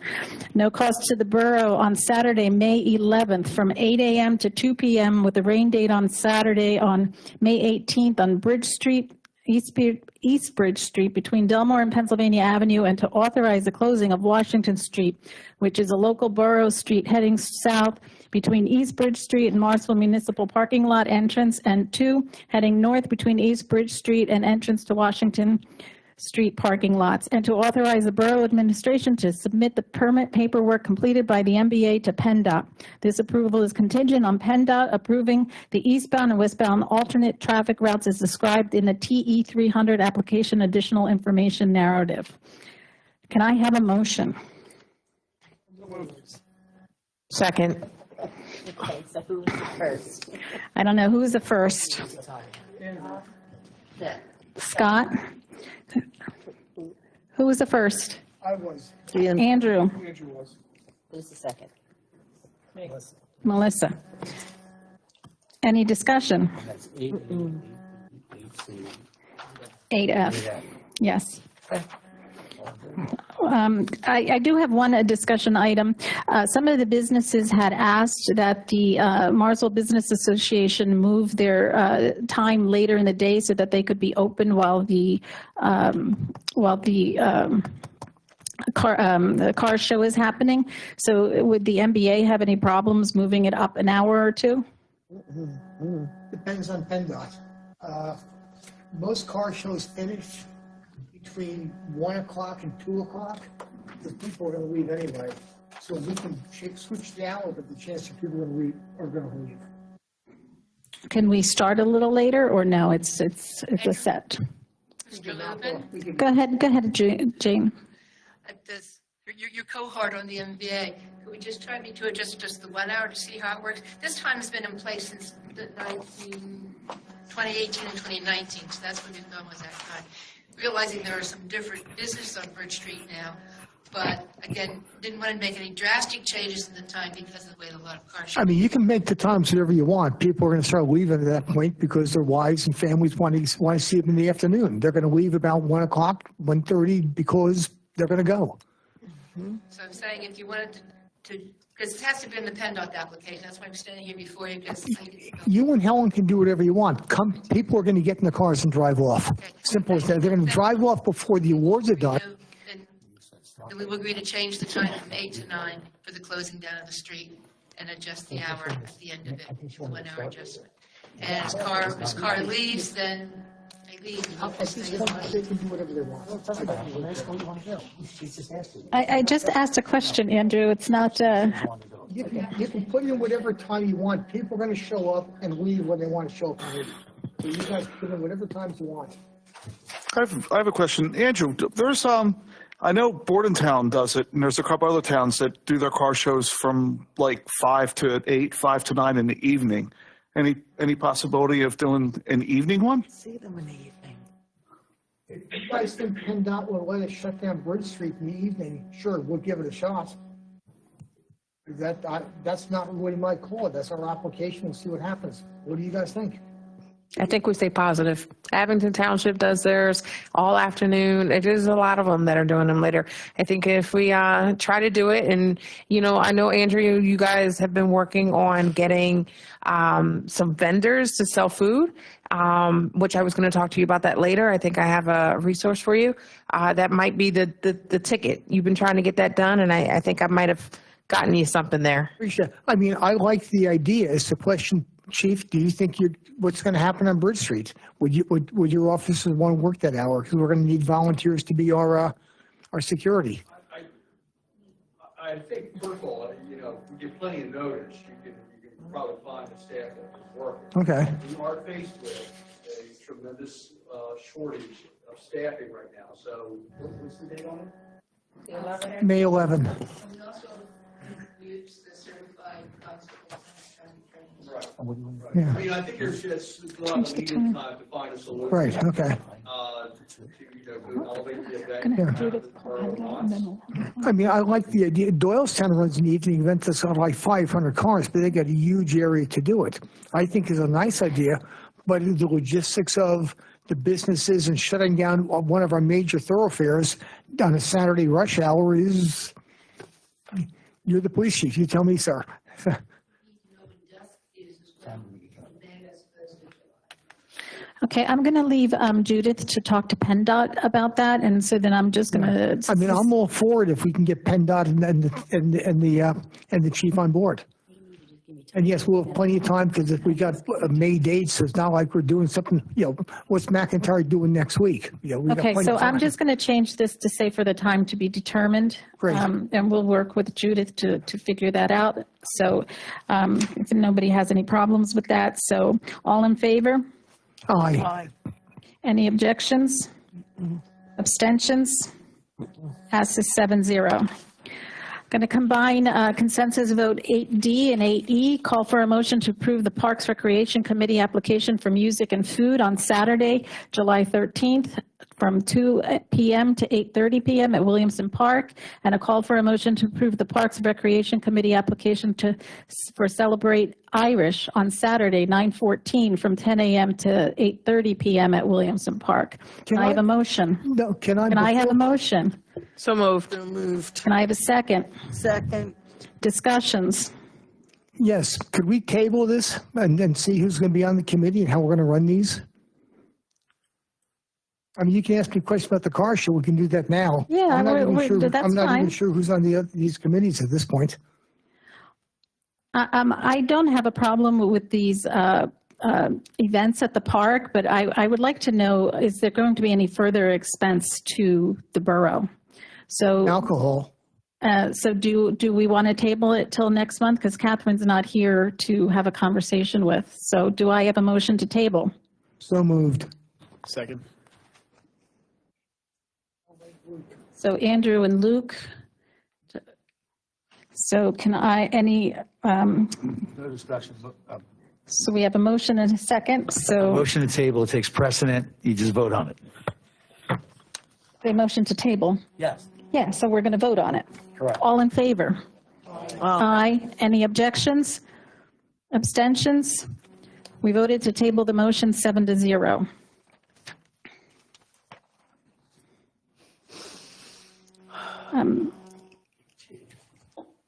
H: No cost to the borough on Saturday, May 11th from 8 a.m. to 2 p.m. with a rain date on Saturday on May 18th on Bridge Street, East Bridge Street between Delmore and Pennsylvania Avenue, and to authorize the closing of Washington Street, which is a local borough street heading south between East Bridge Street and Morrisville Municipal Parking Lot entrance, and 2, heading north between East Bridge Street and entrance to Washington Street parking lots, and to authorize the borough administration to submit the permit paperwork completed by the MBA to PennDOT. This approval is contingent on PennDOT approving the eastbound and westbound alternate traffic routes as described in the TE 300 application additional information narrative. Can I have a motion?
L: Second.
T: Okay, so who was the first?
H: I don't know. Who was the first? Scott? Who was the first?
C: I was.
H: Andrew?
C: Andrew was.
T: Who's the second?
H: Melissa? Any discussion? 8F, yes. I do have one discussion item. Some of the businesses had asked that the Morrisville Business Association move their time later in the day so that they could be open while the car show is happening. So would the MBA have any problems moving it up an hour or two?
C: Depends on PennDOT. Most car shows finish between 1 o'clock and 2 o'clock. The people are going to leave anyway. So we can switch the hour, but the chance that people are going to leave.
H: Can we start a little later, or no, it's a set?
N: Mr. Lubin?
H: Go ahead, Jane.
N: Your cohort on the MBA, could we just try to adjust just the 1 hour to see how it works? This time has been in place since 2018 and 2019, so that's when we've gone with that time. Realizing there are some different businesses on Bridge Street now, but again, didn't want to make any drastic changes in the time because of the way a lot of cars.
C: I mean, you can make the times whatever you want. People are going to start leaving at that point because their wives and families want to see them in the afternoon. They're going to leave about 1 o'clock, 1:30 because they're going to go.
N: So I'm saying if you wanted to, because it has to be in the PennDOT application, that's why I'm standing here before you, because
C: You and Helen can do whatever you want. People are going to get in the cars and drive off. Simple as that. They're going to drive off before the awards are done.
N: then we will agree to change the time from 8 to 9 for the closing down of the street and adjust the hour at the end of it, 1 hour adjustment. And as car leaves, then they leave.
C: They can do whatever they want.
H: I just asked a question, Andrew. It's not,
C: You can put in whatever time you want. People are going to show up and leave when they want to show up and leave. So you guys put in whatever times you want.
G: I have a question. Andrew, there's, I know Bordentown does it, and there's a couple other towns that do their car shows from like 5 to 8, 5 to 9 in the evening. Any possibility of doing an evening one?
C: See them in the evening. If you guys think PennDOT will let us shut down Bridge Street in the evening, sure, we'll give it a shot. That's not really my call. That's our application. We'll see what happens. What do you guys think?
L: I think we stay positive. Abington Township does theirs all afternoon. It is a lot of them that are doing them later. I think if we try to do it, and, you know, I know, Andrew, you guys have been working on getting some vendors to sell food, which I was going to talk to you about that later. I think I have a resource for you. That might be the ticket. You've been trying to get that done, and I think I might have gotten you something there.
C: Appreciate it. I mean, I like the idea. It's the question, Chief, do you think what's going to happen on Bridge Street? Would your officers want to work that hour? Because we're going to need volunteers to be our security.
Q: I think, first of all, you know, we give plenty of notice. You can probably find the staff that is working.
C: Okay.
Q: We are faced with a tremendous shortage of staffing right now. So what's the date on it?
C: May 11.
N: We also use the certified constables.
Q: Right.
C: Yeah.
Q: I mean, I think there's just a lot of needed time to find a solution.
C: Right, okay.
Q: To elevate the event.
C: I mean, I like the idea. Doylestown runs an evening event that's got like 500 cars, but they got a huge area to do it. I think it's a nice idea, but the logistics of the businesses and shutting down one of our major thoroughfares on a Saturday rush hour is, you're the police chief, you tell me, sir.
H: Okay, I'm going to leave Judith to talk to PennDOT about that, and so then I'm just going to.
C: I mean, I'm all for it if we can get PennDOT and the chief on board. And yes, we'll have plenty of time because if we got May dates, so it's not like we're doing something, what's McIntyre doing next week? We got
H: Okay,
C: plenty
H: so
C: of time.
H: I'm just going to change this to say for the time to be determined.
C: Great.
H: And we'll work with Judith to figure that out. So if nobody has any problems with that, so all in favor?
C: Aye.
H: Any objections? Abstentions? Passes 7-0. Going to combine consensus vote 8D and 8E, call for a motion to approve the Parks Recreation Committee application for music and food on Saturday, July 13th, from 2 p.m. to 8:30 p.m. at Williamson Park, and a call for a motion to approve the Parks Recreation Committee application for Celebrate Irish on Saturday, 9/14, from 10 a.m. to 8:30 p.m. at Williamson Park. Can I have a motion?
C: No,
H: Can I have a motion?
L: So moved.
H: Can I have a second?
F: Second.
H: Discussions?
C: Yes, could we table this and then see who's going to be on the committee and how we're going to run these? I mean, you can ask me questions about the car show. We can do that now.
H: Yeah,
C: I'm not even sure.
H: that's
C: I'm not even
H: fine.
C: sure who's on these committees at this point.
H: I don't have a problem with these events at the park, but I would like to know, is there going to be any further expense to the borough? So
C: Alcohol.
H: So do we want to table it till next month? Because Catherine's not here to have a conversation with. So do I have a motion to table?
C: So moved.
O: Second.
H: So Andrew and Luke. So can I,
O: No discussion.
H: so we have a motion and a second. So
O: Motion to table, it takes precedent, you just vote on it.
H: the motion to table.
O: Yes.
H: Yeah, so we're going to vote on it.
O: Correct.
H: All in favor? Aye. Any objections? Abstentions? We voted to table the motion 7-0.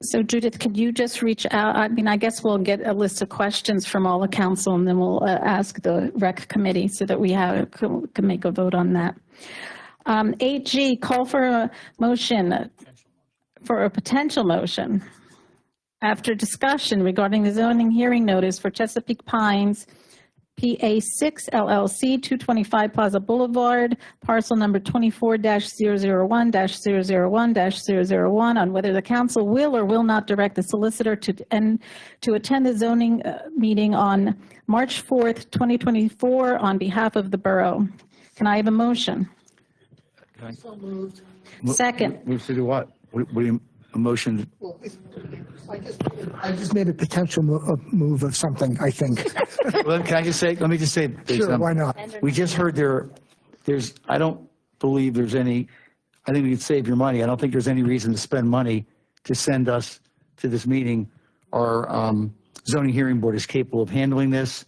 H: So Judith, could you just reach out? I mean, I guess we'll get a list of questions from all the council and then we'll ask the rec committee so that we can make a vote on that. 8G, call for a motion, for a potential motion after discussion regarding the zoning hearing notice for Chesapeake Pines, PA6 LLC, 225 Plaza Boulevard, parcel number 24-001-001-001, on whether the council will or will not direct the solicitor to attend the zoning meeting on March 4th, 2024 on behalf of the borough. Can I have a motion?
C: So moved.
H: Second.
O: Move to do what? What do you, a motion?
C: I just made a potential move of something, I think.
O: Well, can I just say, let me just say.
C: Sure, why not?
O: We just heard there's, I don't believe there's any, I think we could save your money. I don't think there's any reason to spend money to send us to this meeting. Our zoning hearing board is capable of handling this.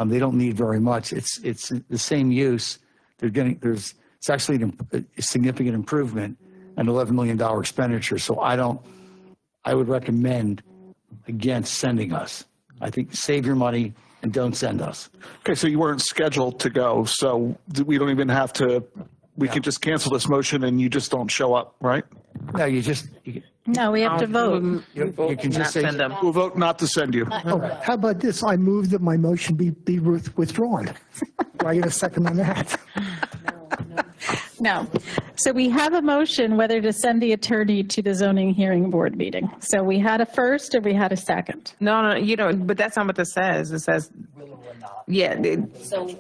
O: They don't need very much. It's the same use. It's actually a significant improvement, an $11 million expenditure. So I would recommend against sending us. I think save your money and don't send us.
G: Okay, so you weren't scheduled to go, so we don't even have to, we can just cancel this motion and you just don't show up, right?
O: No, you just.
H: No, we have to vote.
O: You can just say.
G: We'll vote not to send you.
C: Oh, how about this? I move that my motion be withdrawn. Do I get a second on that?
H: No. So we have a motion whether to send the attorney to the zoning hearing board meeting. So we had a first or we had a second?
L: No, you don't, but that's not what this says. It says, yeah,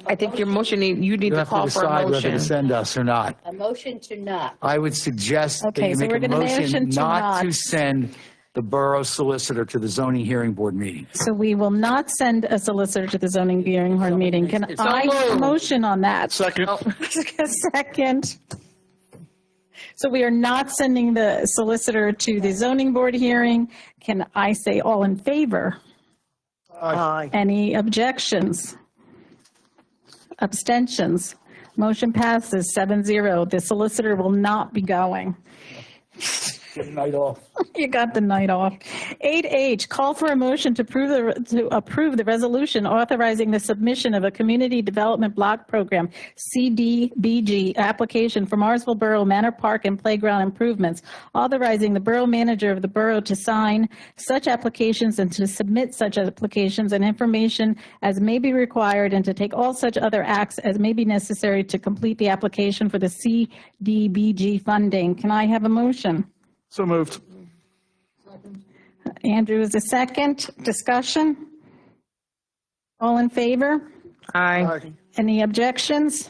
L: I think your motion, you need to call for a
O: decide whether to
L: motion.
O: send us or not.
F: A motion to not.
O: I would suggest that
H: Okay,
O: you
H: so
O: make
H: we're
O: a
H: gonna motion
O: motion
H: to
O: not to
H: not.
O: send the borough solicitor to the zoning hearing board meeting.
H: So we will not send a solicitor to the zoning hearing board meeting. Can
L: So
H: I have a
L: moved.
H: motion on that?
G: Second.
H: A second. So we are not sending the solicitor to the zoning board hearing. Can I say all in favor?
F: Aye.
H: Any objections? Abstentions? Motion passes 7-0. The solicitor will not be going.
O: Get a night off.
H: You got the night off. 8H, call for a motion to approve the resolution authorizing the submission of a Community Development Block Program, CDBG, application for Morrisville Borough Manor Park and Playground improvements, authorizing the borough manager of the borough to sign such applications and to submit such applications and information as may be required and to take all such other acts as may be necessary to complete the application for the CDBG funding. Can I have a motion?
G: So moved.
H: Andrew is a second. Discussion? All in favor?
L: Aye.
H: Any objections?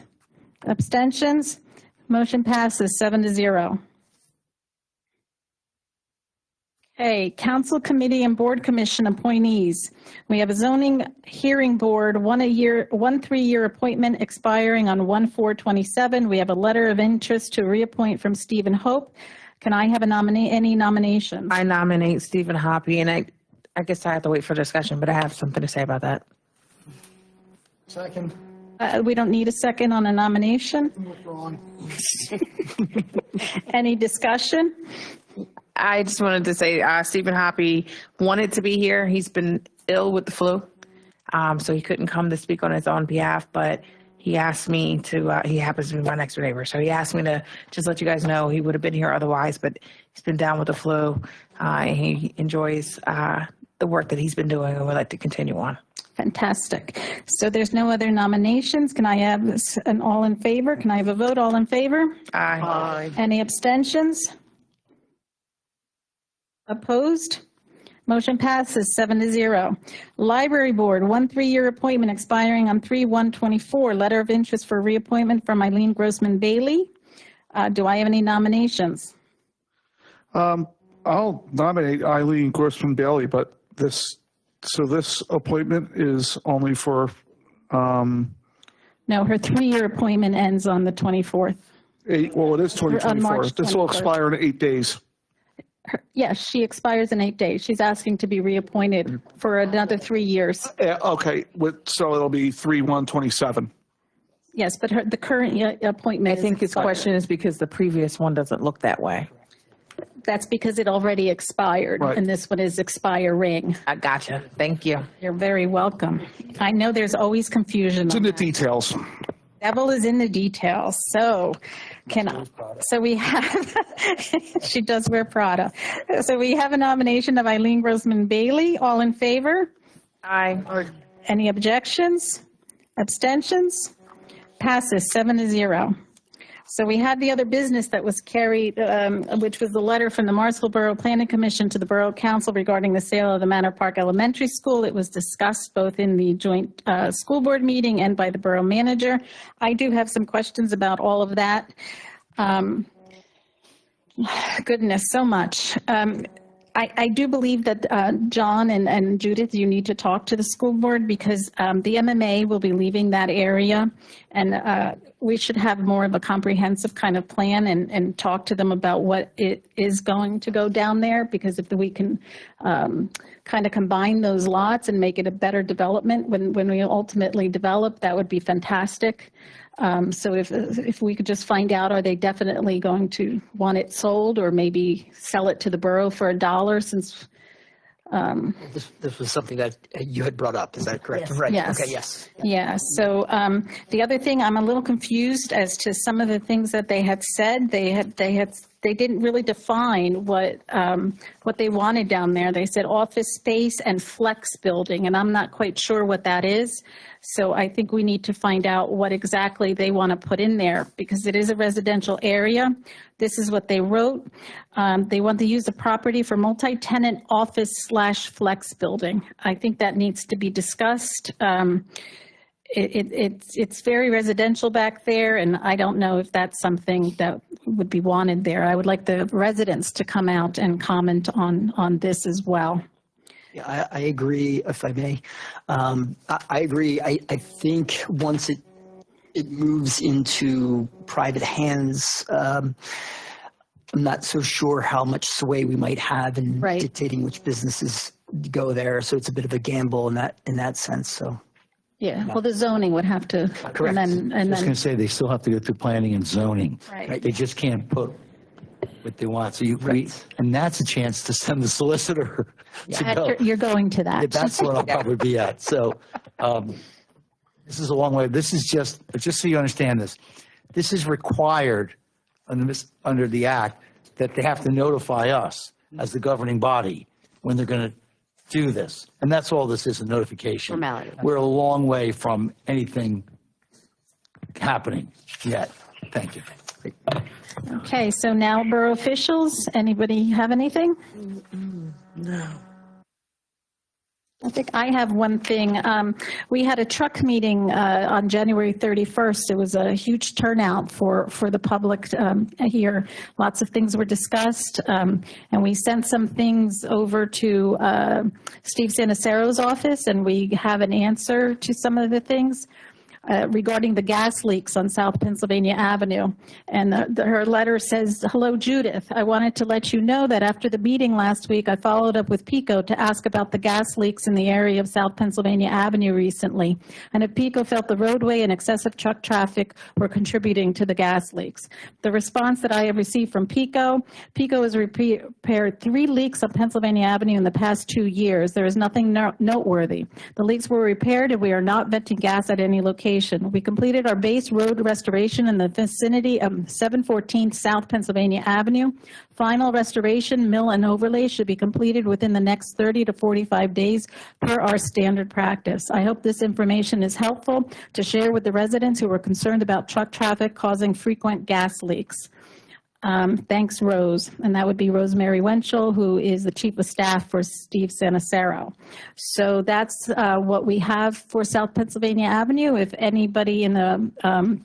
H: Abstentions? Motion passes 7-0. Okay, council committee and board commission appointees. We have a zoning hearing board, one 3-year appointment expiring on 1/4/27. We have a letter of interest to reappoint from Stephen Hope. Can I have any nominations?
L: I nominate Stephen Hoppy, and I guess I have to wait for discussion, but I have something to say about that.
C: Second.
H: We don't need a second on a nomination.
C: Withdrawn.
H: Any discussion?
L: I just wanted to say Stephen Hoppy wanted to be here. He's been ill with the flu, so he couldn't come to speak on his own behalf, but he asked me to, he happens to be my next door neighbor, so he asked me to just let you guys know he would have been here otherwise, but he's been down with the flu. He enjoys the work that he's been doing and would like to continue on.
H: Fantastic. So there's no other nominations. Can I have an all in favor? Can I have a vote? All in favor?
L: Aye.
C: Aye.
H: Any abstentions? Opposed? Motion passes 7-0. Library Board, 1 3-year appointment expiring on 3/1/24. Letter of interest for reappointment from Eileen Grossman Bailey. Do I have any nominations?
G: I'll nominate Eileen Grossman Bailey, but this appointment is only for,
H: No, her 3-year appointment ends on the 24th.
G: it is
H: On March
G: 2024. This will
H: 24th.
G: expire in 8 days.
H: Yes, she expires in 8 days. She's asking to be reappointed for another 3 years.
G: Okay, so it'll be 3/1/27.
H: Yes, but the current appointment.
L: I think his question is because the previous one doesn't look that way.
H: That's because it already expired,
G: Right.
H: and this one is expiring.
L: I gotcha. Thank you.
H: You're very welcome. I know there's always confusion.
G: It's in the details.
H: Devil is in the details. So we have, she does wear Prada. So we have a nomination of Eileen Grossman Bailey. All in favor?
L: Aye.
H: Any objections? Abstentions? Passes 7-0. So we had the other business that was carried, which was the letter from the Morrisville Borough Planning Commission to the Borough Council regarding the sale of the Manor Park Elementary School. It was discussed both in the joint school board meeting and by the borough manager. I do have some questions about all of that. Goodness, so much. I do believe that John and Judith, you need to talk to the school board because the MMA will be leaving that area, and we should have more of a comprehensive kind of plan and talk to them about what it is going to go down there, because if we can kind of combine those lots and make it a better development when we ultimately develop, that would be fantastic. So if we could just find out, are they definitely going to want it sold or maybe sell it to the borough for $1 since.
M: This was something that you had brought up, is that correct?
H: Yes.
M: Right.
H: Yes.
M: Okay, yes.
H: Yeah, so the other thing, I'm a little confused as to some of the things that they had said. They didn't really define what they wanted down there. They said office space and flex building, and I'm not quite sure what that is. So I think we need to find out what exactly they want to put in there, because it is a residential area. This is what they wrote. They want to use the property for multi-tenant office/flex building. I think that needs to be discussed. It's very residential back there, and I don't know if that's something that would be wanted there. I would like the residents to come out and comment on this as well.
M: Yeah, I agree, if I may. I agree. I think once it moves into private hands, I'm not so sure how much sway we might have in dictating which businesses go there. So it's a bit of a gamble in that sense. So.
H: Yeah, well, the zoning would have to.
O: Correct.
H: And
O: I was going
H: then,
O: to say, they still have to go through planning and zoning.
H: Right.
O: They just can't put what they want. So and that's a chance to send the solicitor to go.
H: you're going to that.
O: That's what I'll probably be at. So this is a long way. This is just so you understand this. This is required under the act that they have to notify us as the governing body when they're going to do this. And that's all this is, a notification.
T: Formality.
O: We're a long way from anything happening yet. Thank you.
H: Okay, so now borough officials, anybody have anything?
O: No.
H: I think I have one thing. We had a truck meeting on January 31st. It was a huge turnout for the public here. Lots of things were discussed, and we sent some things over to Steve Sanacero's office, and we have an answer to some of the things. Regarding the gas leaks on South Pennsylvania Avenue. And her letter says, "Hello, Judith. I wanted to let you know that after the meeting last week, I followed up with PECO to ask about the gas leaks in the area of South Pennsylvania Avenue recently, and if PECO felt the roadway and excessive truck traffic were contributing to the gas leaks. The response that I have received from PECO has repaired 3 leaks on Pennsylvania Avenue in the past 2 years. There is nothing noteworthy. The leaks were repaired and we are not venting gas at any location. We completed our base road restoration in the vicinity of 714 South Pennsylvania Avenue. Final restoration, mill and overlay should be completed within the next 30 to 45 days per our standard practice. I hope this information is helpful to share with the residents who are concerned about truck traffic causing frequent gas leaks. Thanks, Rose." And that would be Rosemary Wenchel, who is the Chief of Staff for Steve Sanacero. So that's what we have for South Pennsylvania Avenue. If anybody in the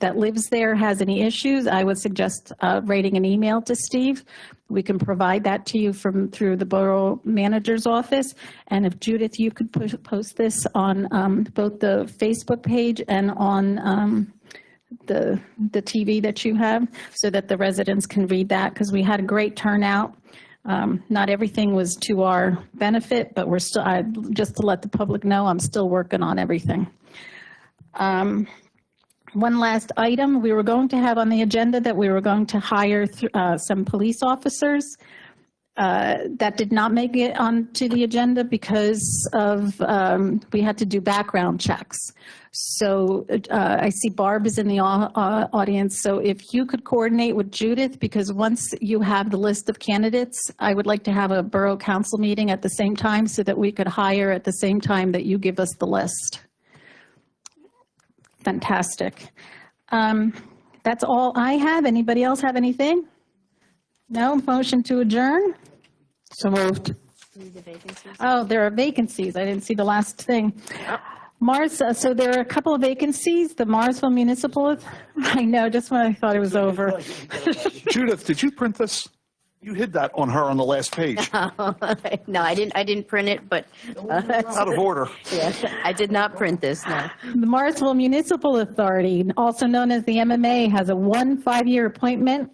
H: that lives there has any issues, I would suggest writing an email to Steve. We can provide that to you through the Borough Manager's Office. And if Judith, you could post this on both the Facebook page and on the TV that you have, so that the residents can read that, because we had a great turnout. Not everything was to our benefit, but we're still, just to let the public know, I'm still working on everything. One last item, we were going to have on the agenda that we were going to hire some police officers. That did not make it onto the agenda because of we had to do background checks. So I see Barb is in the audience. So if you could coordinate with Judith, because once you have the list of candidates, I would like to have a borough council meeting at the same time so that we could hire at the same time that you give us the list. Fantastic. That's all I have. Anybody else have anything? No? Motion to adjourn? So moved. Oh, there are vacancies. I didn't see the last thing. So there are a couple of vacancies. The Morrisville Municipal, I know, just when I thought it was over.
G: Judith, did you print this? You hid that on her on the last page.
T: No, I didn't print it, but.
G: Out of order.
T: Yes, I did not print this, no.
H: The Morrisville Municipal Authority, also known as the MMA, has a 5-year appointment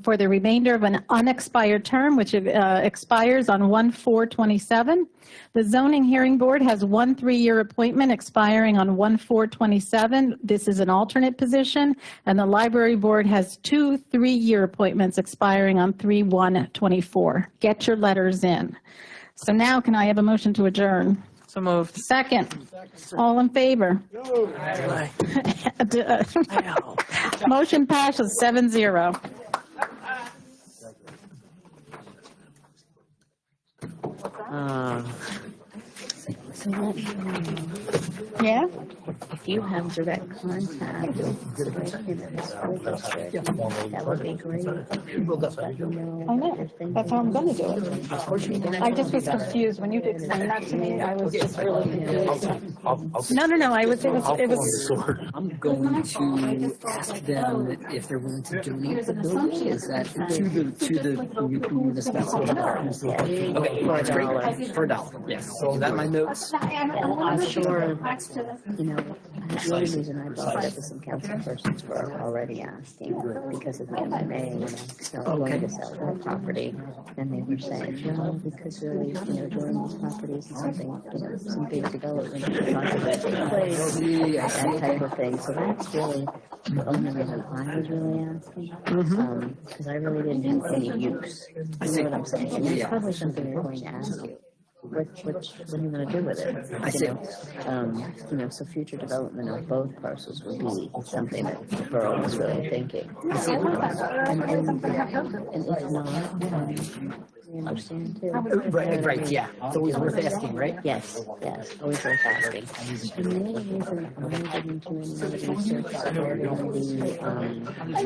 H: for the remainder of an unexpired term, which expires on 1/4/27. The Zoning Hearing Board has 1 3-year appointment expiring on 1/4/27. This is an alternate position. And the Library Board has 2 3-year appointments expiring on 3/1/24. Get your letters in. So now can I have a motion to adjourn?
L: So moved.
H: Second. All in favor? Motion passes 7-0. Yeah?
T: If you have direct contact with that would be great.
H: I know. That's how I'm going to do it. I just was confused. When you explained that to me, I was just really confused. No. It was.
M: I'm going to ask them if they're willing to donate the building. Is that to the municipality? Okay, that's great. For $1. Yes. So is that my notes?
T: I'm sure, the only reason I brought it up is some council persons were already asking because of the MMA, going to sell their property. And they were saying, because really, during these properties and something, some big development project take place, that type of thing. So that's really the only reason I was really asking, because I really didn't have any use. You know what I'm saying? And that's probably something they're going to ask you. What are you going to do with it? So future development of both parcels would be something that the borough was really thinking. And if not, we understand too.
M: Right, yeah. It's always worth asking, right?
T: Yes, always worth asking. And the other reason I didn't do any research regarding the